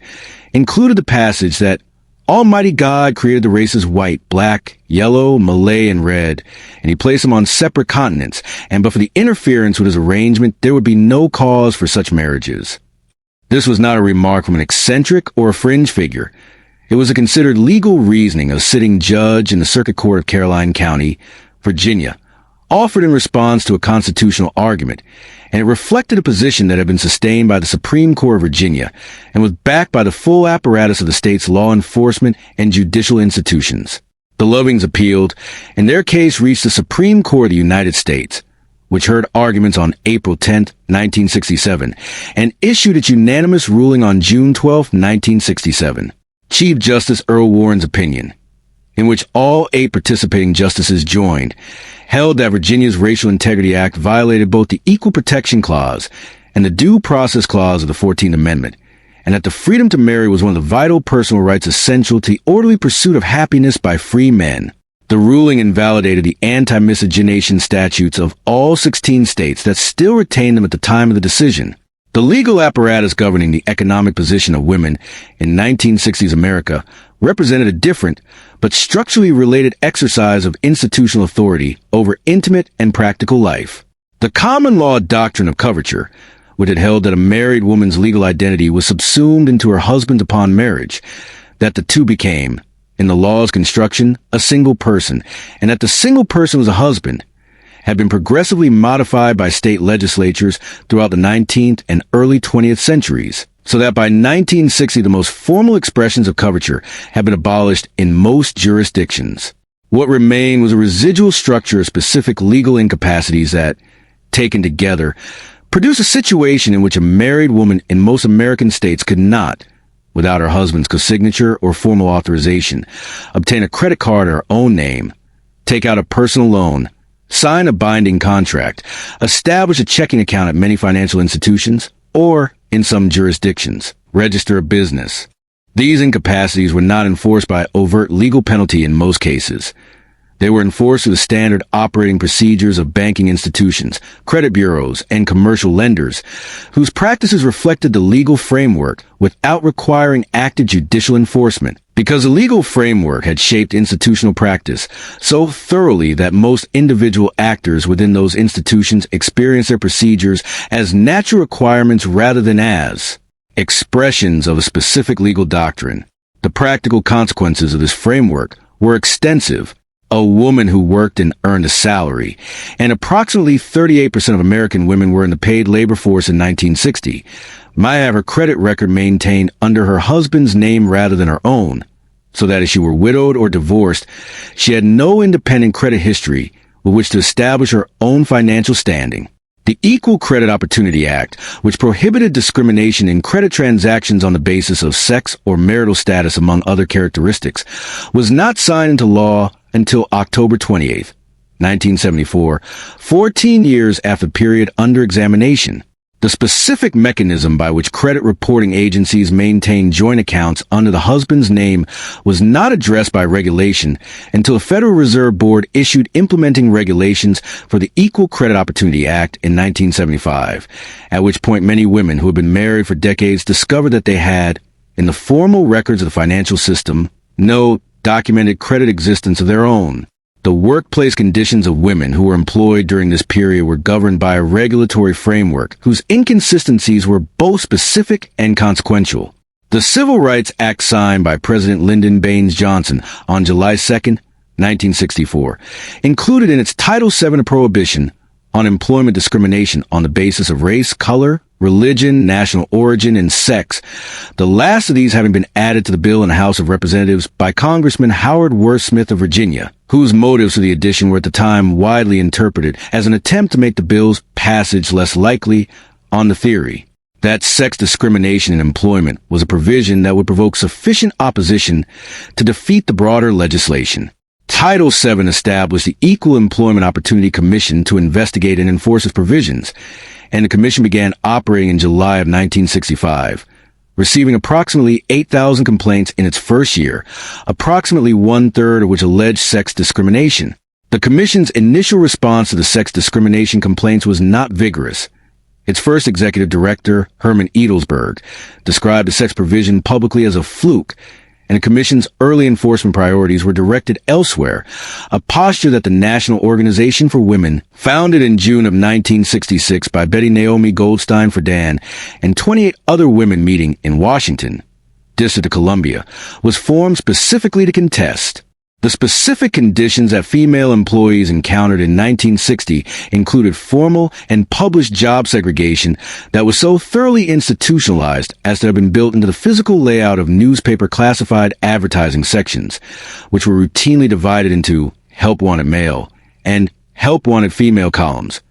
included the passage that Almighty God created the races white, black, yellow, Malay, and red, and he placed them on separate continents, and but for the interference with his arrangement, there would be no cause for such marriages. This was not a remark from an eccentric or a fringe figure. It was a considered legal reasoning of a sitting judge in the Circuit Court of Caroline County, Virginia, offered in response to a constitutional argument, and it reflected a position that had been sustained by the Supreme Court of Virginia and was backed by the full apparatus of the state's law enforcement and judicial institutions. The Lovings appealed, and their case reached the Supreme Court of the United States, which heard arguments on April 10, 1967, and issued its unanimous ruling on June 12, 1967. Chief Justice Earl Warren's opinion, in which all 8 participating justices joined, held that Virginia's Racial Integrity Act violated both the Equal Protection Clause and the Due Process Clause of the 14th Amendment, and that the freedom to marry was one of the vital personal rights essential to the orderly pursuit of happiness by free men. The ruling invalidated the anti-miscegenation statutes of all 16 states that still retained them at the time of the decision. The legal apparatus governing the economic position of women in 1960s America represented a different, but structurally related exercise of institutional authority over intimate and practical life. The common law doctrine of coverture, which had held that a married woman's legal identity was subsumed into her husband upon marriage, that the two became, in the law's construction, a single person, and that the single person was a husband, had been progressively modified by state legislatures throughout the 19th and early 20th centuries, so that by 1960 the most formal expressions of coverture had been abolished in most jurisdictions. What remained was a residual structure of specific legal incapacities that, taken together, produced a situation in which a married woman in most American states could not, without her husband's cosignature or formal authorization, obtain a credit card in her own name, take out a personal loan, sign a binding contract, establish a checking account at many financial institutions, or, in some jurisdictions, register a business. These incapacities were not enforced by overt legal penalty in most cases. They were enforced through the standard operating procedures of banking institutions, credit bureaus, and commercial lenders, whose practices reflected the legal framework without requiring active judicial enforcement, because the legal framework had shaped institutional practice so thoroughly that most individual actors within those institutions experienced their procedures as natural requirements rather than as expressions of a specific legal doctrine. The practical consequences of this framework were extensive. A woman who worked and earned a salary, and approximately 38% of American women were in the paid labor force in 1960, might have her credit record maintained under her husband's name rather than her own, so that if she were widowed or divorced, she had no independent credit history with which to establish her own financial standing. The Equal Credit Opportunity Act, which prohibited discrimination in credit transactions on the basis of sex or marital status among other characteristics, was not signed into law until October 28, 1974, 14 years after the period under examination. The specific mechanism by which credit reporting agencies maintain joint accounts under the husband's name was not addressed by regulation until the Federal Reserve Board issued implementing regulations for the Equal Credit Opportunity Act in 1975, at which point many women who had been married for decades discovered that they had, in the formal records of the financial system, no documented credit existence of their own. The workplace conditions of women who were employed during this period were governed by a regulatory framework whose inconsistencies were both specific and consequential. The Civil Rights Act signed by President Lyndon Baines Johnson on July 2, 1964, included in its Title VII a prohibition on employment discrimination on the basis of race, color, religion, national origin, and sex, the last of these having been added to the bill in the House of Representatives by Congressman Howard Worth Smith of Virginia, whose motives for the addition were at the time widely interpreted as an attempt to make the bill's passage less likely on the theory that sex discrimination in employment was a provision that would provoke sufficient opposition to defeat the broader legislation. Title VII established the Equal Employment Opportunity Commission to investigate and enforce its provisions, and the commission began operating in July of 1965, receiving approximately 8,000 complaints in its first year, approximately one-third of which alleged sex discrimination. The commission's initial response to the sex discrimination complaints was not vigorous. Its first executive director, Herman Edelsberg, described the sex provision publicly as a fluke, and the Commission's early enforcement priorities were directed elsewhere, a posture that the National Organization for Women, founded in June of 1966 by Betty Naomi Goldstein Friedan and 28 other women meeting in Washington, District of Columbia, was formed specifically to contest. The specific conditions that female employees encountered in 1960 included formal and published job segregation that was so thoroughly institutionalized as to have been built into the physical layout of newspaper classified advertising sections, which were routinely divided into Help Wanted Male and Help Wanted Female columns,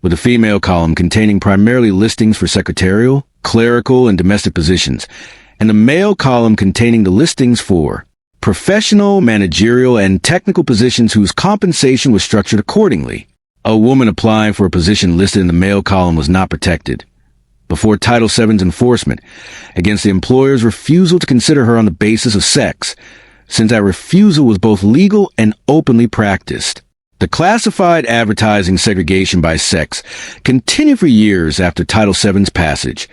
with the female column containing primarily listings for secretarial, clerical, and domestic positions, and the male column containing the listings for professional, managerial, and technical positions whose compensation was structured accordingly. A woman applying for a position listed in the male column was not protected before Title VII's enforcement against the employer's refusal to consider her on the basis of sex, since that refusal was both legal and openly practiced. The classified advertising segregation by sex continued for years after Title VII's passage,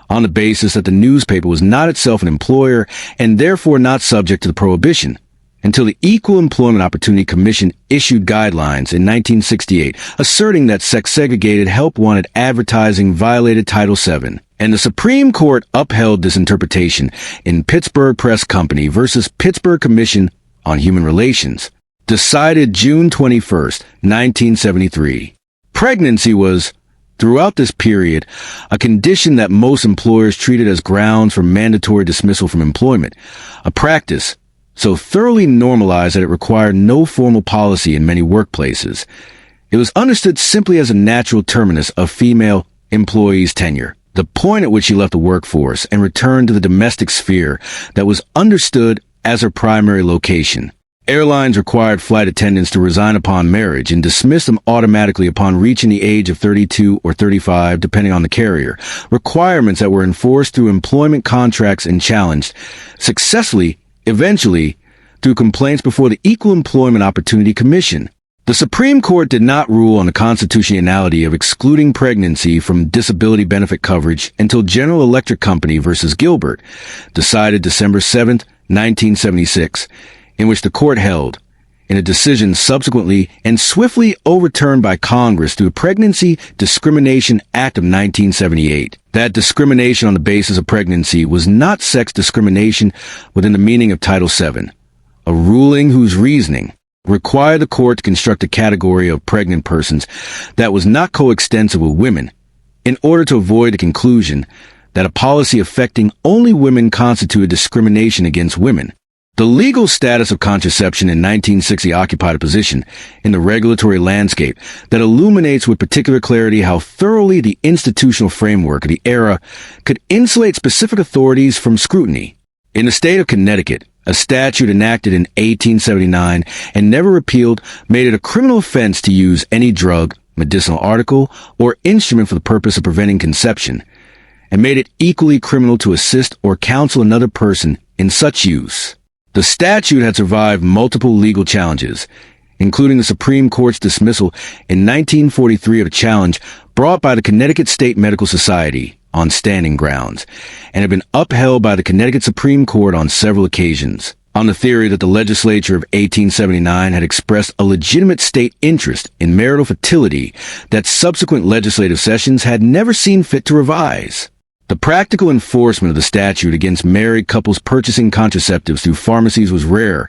on the basis that the newspaper was not itself an employer and therefore not subject to the prohibition, until the Equal Employment Opportunity Commission issued guidelines in 1968 asserting that sex-segregated help-wanted advertising violated Title VII, and the Supreme Court upheld this interpretation in Pittsburgh Press Company versus Pittsburgh Commission on Human Relations, decided June 21, 1973. Pregnancy was, throughout this period, a condition that most employers treated as grounds for mandatory dismissal from employment, a practice so thoroughly normalized that it required no formal policy in many workplaces. It was understood simply as a natural terminus of female employees' tenure, the point at which she left the workforce and returned to the domestic sphere that was understood as her primary location. Airlines required flight attendants to resign upon marriage and dismiss them automatically upon reaching the age of 32 or 35, depending on the carrier, requirements that were enforced through employment contracts and challenged successfully, eventually, through complaints before the Equal Employment Opportunity Commission. The Supreme Court did not rule on the constitutionality of excluding pregnancy from disability benefit coverage until General Electric Company versus Gilbert, decided December 7, 1976, in which the court held, in a decision subsequently and swiftly overturned by Congress through the Pregnancy Discrimination Act of 1978, that discrimination on the basis of pregnancy was not sex discrimination within the meaning of Title VII, a ruling whose reasoning required the court to construct a category of pregnant persons that was not coextensive with women, in order to avoid the conclusion that a policy affecting only women constituted discrimination against women. The legal status of contraception in 1960 occupied a position in the regulatory landscape that illuminates with particular clarity how thoroughly the institutional framework of the era could insulate specific authorities from scrutiny. In the state of Connecticut, a statute enacted in 1879 and never repealed made it a criminal offense to use any drug, medicinal article, or instrument for the purpose of preventing conception, and made it equally criminal to assist or counsel another person in such use. The statute had survived multiple legal challenges, including the Supreme Court's dismissal in 1943 of a challenge brought by the Connecticut State Medical Society on standing grounds, and had been upheld by the Connecticut Supreme Court on several occasions, on the theory that the legislature of 1879 had expressed a legitimate state interest in marital fertility that subsequent legislative sessions had never seen fit to revise. The practical enforcement of the statute against married couples purchasing contraceptives through pharmacies was rare.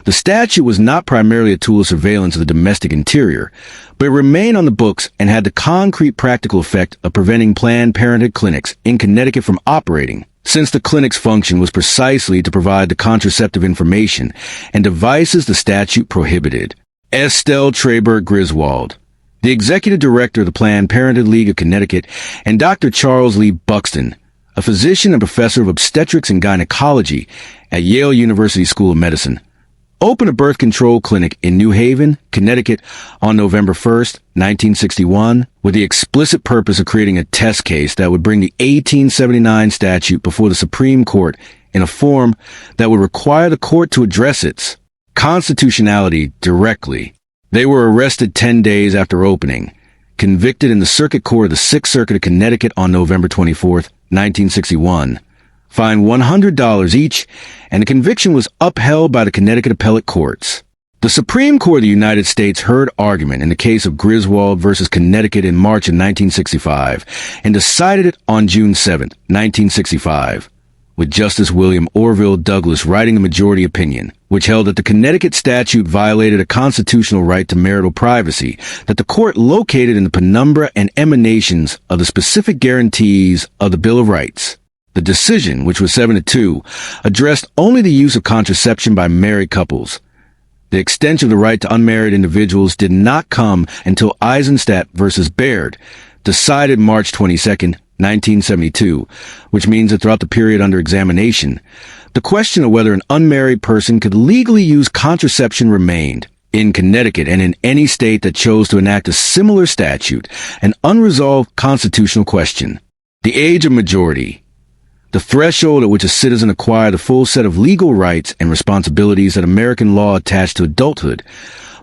The statute was not primarily a tool of surveillance of the domestic interior, but it remained on the books and had the concrete practical effect of preventing Planned Parenthood clinics in Connecticut from operating, since the clinic's function was precisely to provide the contraceptive information and devices the statute prohibited. Estelle Treyberg Griswold, the executive director of the Planned Parenthood League of Connecticut, and Dr. Charles Lee Buxton, a physician and professor of obstetrics and gynecology at Yale University School of Medicine, opened a birth control clinic in New Haven, Connecticut on November 1st, 1961, with the explicit purpose of creating a test case that would bring the 1879 statute before the Supreme Court in a form that would require the court to address its constitutionality directly. They were arrested 10 days after opening, convicted in the Circuit Court of the Sixth Circuit of Connecticut on November 24th, 1961, fined $100 each, and the conviction was upheld by the Connecticut appellate courts. The Supreme Court of the United States heard argument in the case of Griswold versus Connecticut in March of 1965 and decided it on June 7, 1965. With Justice William Orville Douglas writing the majority opinion, which held that the Connecticut statute violated a constitutional right to marital privacy that the court located in the penumbra and emanations of the specific guarantees of the Bill of Rights. The decision, which was 7-2, addressed only the use of contraception by married couples. The extension of the right to unmarried individuals did not come until Eisenstadt versus Baird, decided March 22, 1972, which means that throughout the period under examination, the question of whether an unmarried person could legally use contraception remained. In Connecticut and in any state that chose to enact a similar statute, an unresolved constitutional question. The age of majority, the threshold at which a citizen acquired the full set of legal rights and responsibilities that American law attached to adulthood,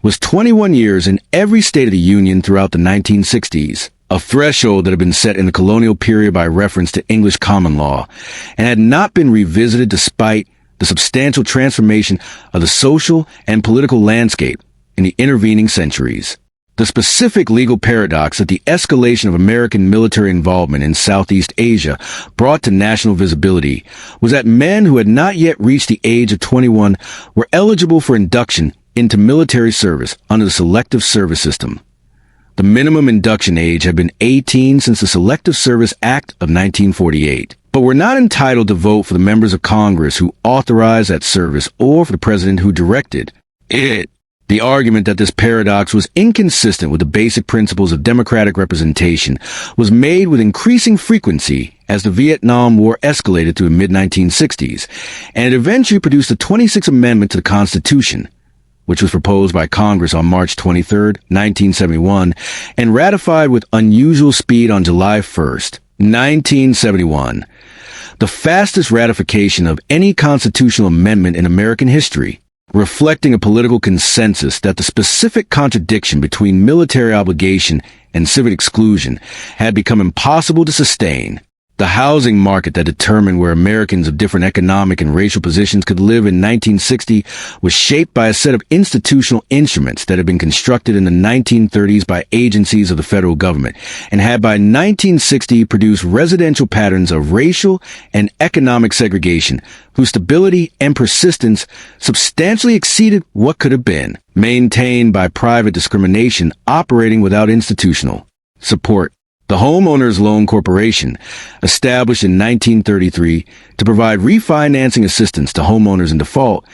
was 21 years in every state of the Union throughout the 1960s. A threshold that had been set in the colonial period by reference to English common law, and had not been revisited despite the substantial transformation of the social and political landscape in the intervening centuries. The specific legal paradox that the escalation of American military involvement in Southeast Asia brought to national visibility was that men who had not yet reached the age of 21 were eligible for induction into military service under the Selective Service System. The minimum induction age had been 18 since the Selective Service Act of 1948, but were not entitled to vote for the members of Congress who authorized that service or for the president who directed it. The argument that this paradox was inconsistent with the basic principles of democratic representation was made with increasing frequency as the Vietnam War escalated through the mid-1960s, and it eventually produced the 26th Amendment to the Constitution, which was proposed by Congress on March 23, 1971, and ratified with unusual speed on July 1, 1971, the fastest ratification of any constitutional amendment in American history, reflecting a political consensus that the specific contradiction between military obligation and civic exclusion had become impossible to sustain. The housing market that determined where Americans of different economic and racial positions could live in 1960 was shaped by a set of institutional instruments that had been constructed in the 1930s by agencies of the federal government and had by 1960 produced residential patterns of racial and economic segregation whose stability and persistence substantially exceeded what could have been maintained by private discrimination operating without institutional support. The Homeowners Loan Corporation, established in 1933 to provide refinancing assistance to homeowners in default,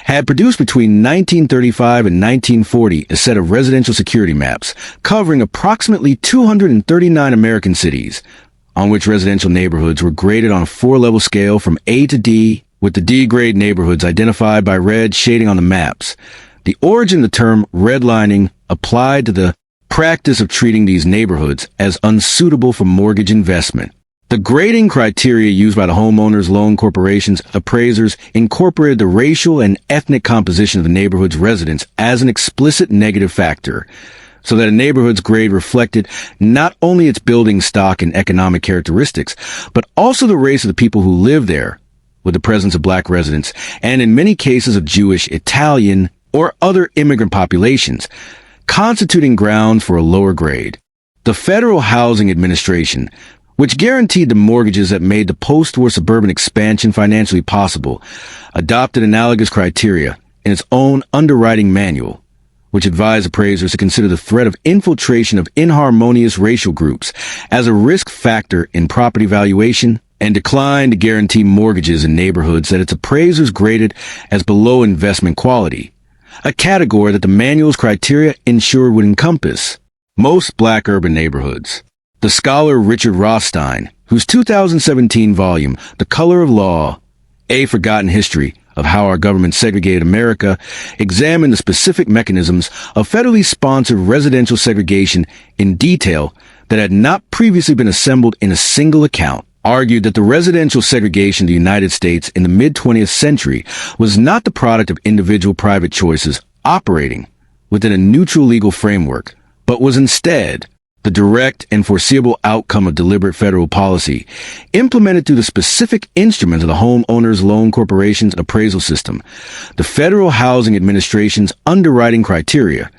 had produced between 1935 and 1940 a set of residential security maps covering approximately 239 American cities, on which residential neighborhoods were graded on a 4-level scale from A to D, with the D-grade neighborhoods identified by red shading on the maps. The origin of the term redlining applied to the practice of treating these neighborhoods as unsuitable for mortgage investment. The grading criteria used by the Homeowners Loan Corporation's appraisers incorporated the racial and ethnic composition of the neighborhood's residents as an explicit negative factor, so that a neighborhood's grade reflected not only its building stock and economic characteristics, but also the race of the people who live there, with the presence of black residents, and in many cases of Jewish, Italian, or other immigrant populations, constituting grounds for a lower grade. The Federal Housing Administration, which guaranteed the mortgages that made the post-war suburban expansion financially possible, adopted analogous criteria in its own underwriting manual, which advised appraisers to consider the threat of infiltration of inharmonious racial groups as a risk factor in property valuation, and declined to guarantee mortgages in neighborhoods that its appraisers graded as below investment quality, a category that the manual's criteria ensured would encompass most black urban neighborhoods. The scholar Richard Rothstein, whose 2017 volume, The Color of Law, A Forgotten History of How Our Government Segregated America, examined the specific mechanisms of federally sponsored residential segregation in detail that had not previously been assembled in a single account, argued that the residential segregation of the United States in the mid-20th century was not the product of individual private choices operating within a neutral legal framework, but was instead the direct and foreseeable outcome of deliberate federal policy, implemented through the specific instruments of the Homeowners Loan Corporation's appraisal system, the Federal Housing Administration's underwriting criteria,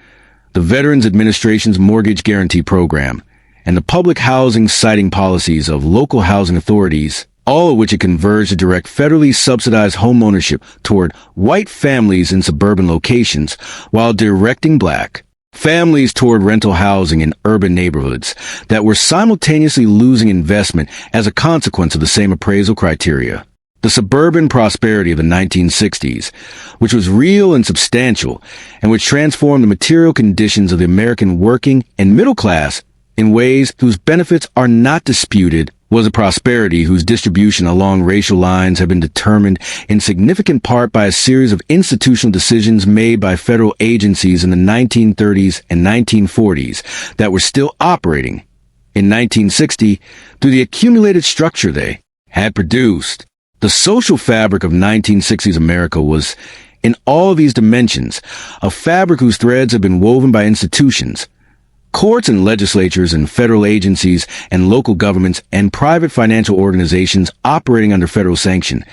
the Veterans Administration's Mortgage Guarantee Program, and the public housing siting policies of local housing authorities, all of which had converged to direct federally subsidized homeownership toward white families in suburban locations, while directing black families toward rental housing in urban neighborhoods that were simultaneously losing investment as a consequence of the same appraisal criteria. The suburban prosperity of the 1960s, which was real and substantial, and which transformed the material conditions of the American working and middle class in ways whose benefits are not disputed, was a prosperity whose distribution along racial lines had been determined in significant part by a series of institutional decisions made by federal agencies in the 1930s and 1940s that were still operating in 1960 through the accumulated structure they had produced. The social fabric of 1960s America was, in all of these dimensions, a fabric whose threads had been woven by institutions, courts and legislatures and federal agencies and local governments and private financial organizations operating under federal sanction,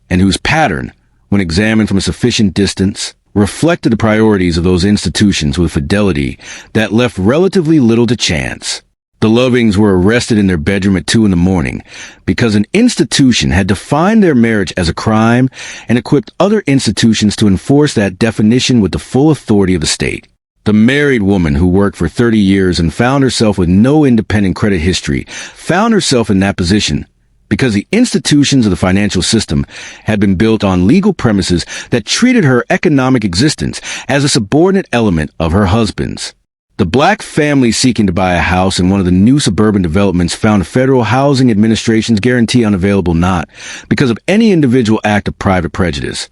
and whose pattern, when examined from a sufficient distance, reflected the priorities of those institutions with fidelity that left relatively little to chance. The Lovings were arrested in their bedroom at 2 a.m. because an institution had defined their marriage as a crime and equipped other institutions to enforce that definition with the full authority of the state. The married woman who worked for 30 years and found herself with no independent credit history found herself in that position because the institutions of the financial system had been built on legal premises that treated her economic existence as a subordinate element of her husband's. The black family seeking to buy a house in one of the new suburban developments found Federal Housing Administration's guarantee unavailable not because of any individual act of private prejudice,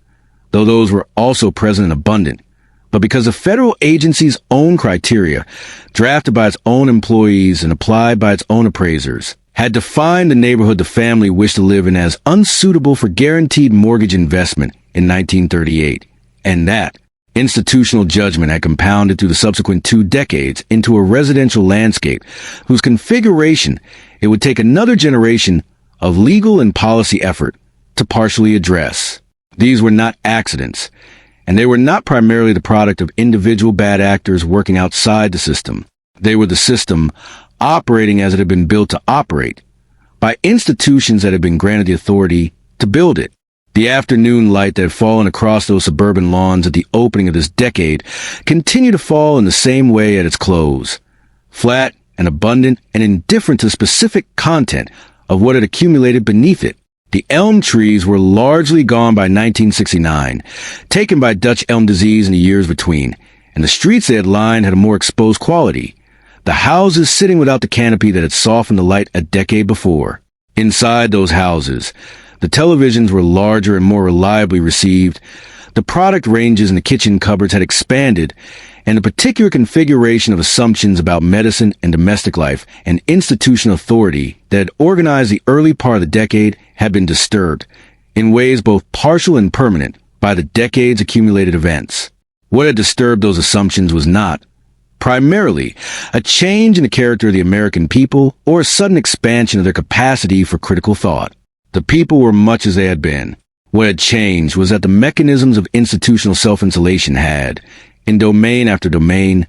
though those were also present and abundant, but because the federal agency's own criteria, drafted by its own employees and applied by its own appraisers, had defined the neighborhood the family wished to live in as unsuitable for guaranteed mortgage investment in 1938, and that institutional judgment had compounded through the subsequent 2 decades into a residential landscape whose configuration it would take another generation of legal and policy effort to partially address. These were not accidents, and they were not primarily the product of individual bad actors working outside the system. They were the system operating as it had been built to operate, by institutions that had been granted the authority to build it. The afternoon light that had fallen across those suburban lawns at the opening of this decade continued to fall in the same way at its close, flat and abundant and indifferent to the specific content of what had accumulated beneath it. The elm trees were largely gone by 1969, taken by Dutch elm disease in the years between, and the streets they had lined had a more exposed quality, the houses sitting without the canopy that had softened the light a decade before. Inside those houses, the televisions were larger and more reliably received, the product ranges in the kitchen cupboards had expanded, and the particular configuration of assumptions about medicine and domestic life and institutional authority that had organized the early part of the decade had been disturbed, in ways both partial and permanent, by the decade's accumulated events. What had disturbed those assumptions was not, primarily, a change in the character of the American people or a sudden expansion of their capacity for critical thought. The people were much as they had been. What had changed was that the mechanisms of institutional self-insulation had, in domain after domain,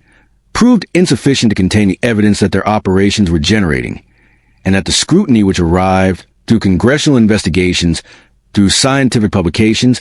proved insufficient to contain the evidence that their operations were generating, and that the scrutiny which arrived through congressional investigations, through scientific publications,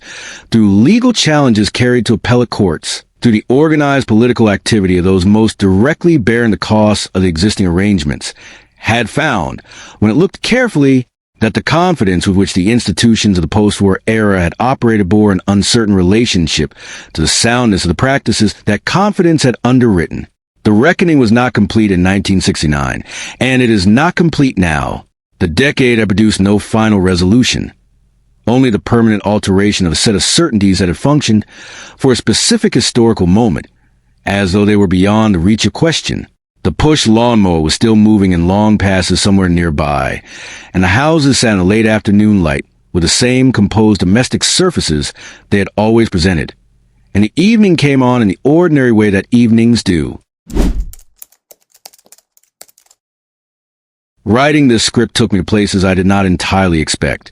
through legal challenges carried to appellate courts, through the organized political activity of those most directly bearing the costs of the existing arrangements, had found, when it looked carefully, that the confidence with which the institutions of the post-war era had operated bore an uncertain relationship to the soundness of the practices that confidence had underwritten. The reckoning was not complete in 1969, and it is not complete now. The decade had produced no final resolution, only the permanent alteration of a set of certainties that had functioned for a specific historical moment, as though they were beyond the reach of question. The push lawnmower was still moving in long passes somewhere nearby, and the houses sat in the late afternoon light with the same composed domestic surfaces they had always presented. And the evening came on in the ordinary way that evenings do. Writing this script took me to places I did not entirely expect,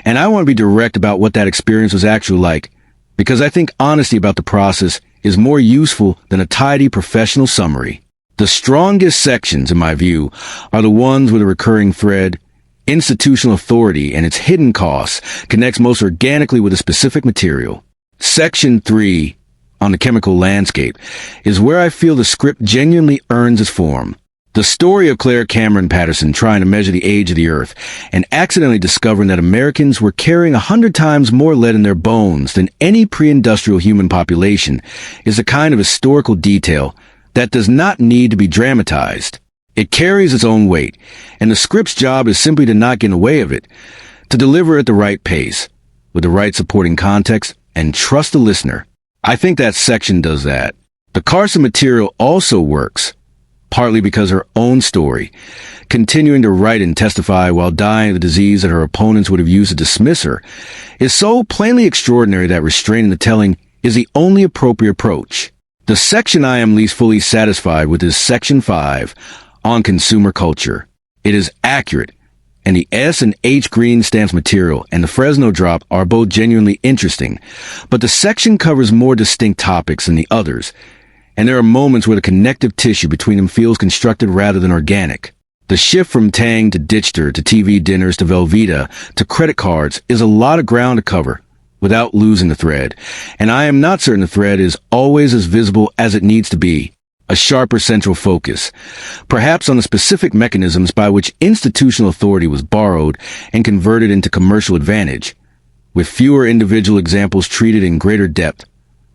and I want to be direct about what that experience was actually like, because I think honesty about the process is more useful than a tidy professional summary. The strongest sections, in my view, are the ones with a recurring thread. Institutional authority and its hidden costs connects most organically with a specific material. Section 3, on the chemical landscape, is where I feel the script genuinely earns its form. The story of Claire Cameron Patterson trying to measure the age of the Earth and accidentally discovering that Americans were carrying 100 times more lead in their bones than any pre-industrial human population is a kind of historical detail that does not need to be dramatized. It carries its own weight, and the script's job is simply to not get in the way of it, to deliver at the right pace, with the right supporting context, and trust the listener. I think that section does that. The Carson material also works, partly because her own story, continuing to write and testify while dying of the disease that her opponents would have used to dismiss her, is so plainly extraordinary that restraining the telling is the only appropriate approach. The section I am least fully satisfied with is Section 5, on consumer culture. It is accurate, and the S and H Green stamps material and the Fresno drop are both genuinely interesting, but the section covers more distinct topics than the others, and there are moments where the connective tissue between them feels constructed rather than organic. The shift from Tang to Ditchter to TV dinners to Velveeta to credit cards is a lot of ground to cover, without losing the thread, and I am not certain the thread is always as visible as it needs to be. A sharper central focus, perhaps on the specific mechanisms by which institutional authority was borrowed and converted into commercial advantage, with fewer individual examples treated in greater depth,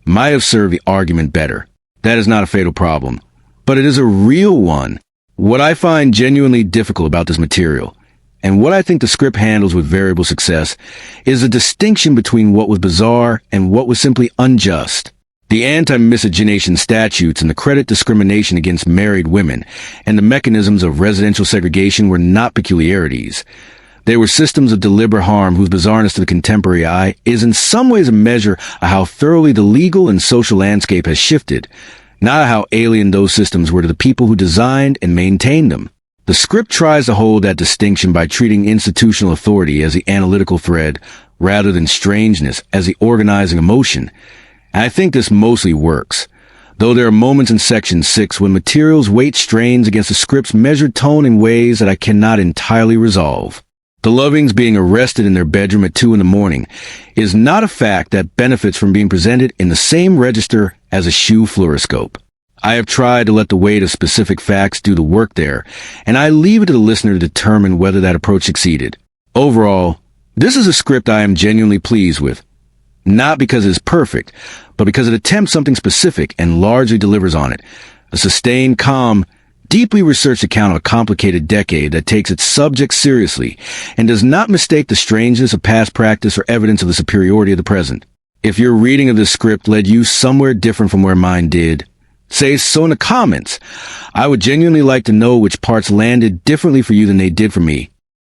might have served the argument better. That is not a fatal problem, but it is a real one. What I find genuinely difficult about this material, and what I think the script handles with variable success, is the distinction between what was bizarre and what was simply unjust. The anti-miscegenation statutes and the credit discrimination against married women and the mechanisms of residential segregation were not peculiarities. They were systems of deliberate harm whose bizarreness to the contemporary eye is in some ways a measure of how thoroughly the legal and social landscape has shifted, not how alien those systems were to the people who designed and maintained them. The script tries to hold that distinction by treating institutional authority as the analytical thread rather than strangeness as the organizing emotion. And I think this mostly works, though there are moments in Section 6 when material's weight strains against the script's measured tone in ways that I cannot entirely resolve. The Lovings being arrested in their bedroom at 2 a.m. is not a fact that benefits from being presented in the same register as a shoe fluoroscope. I have tried to let the weight of specific facts do the work there, and I leave it to the listener to determine whether that approach succeeded. Overall, this is a script I am genuinely pleased with, not because it is perfect, but because it attempts something specific and largely delivers on it. A sustained, calm, deeply researched account of a complicated decade that takes its subject seriously and does not mistake the strangeness of past practice for evidence of the superiority of the present. If your reading of this script led you somewhere different from where mine did, say so in the comments. I would genuinely like to know which parts landed differently for you than they did for me.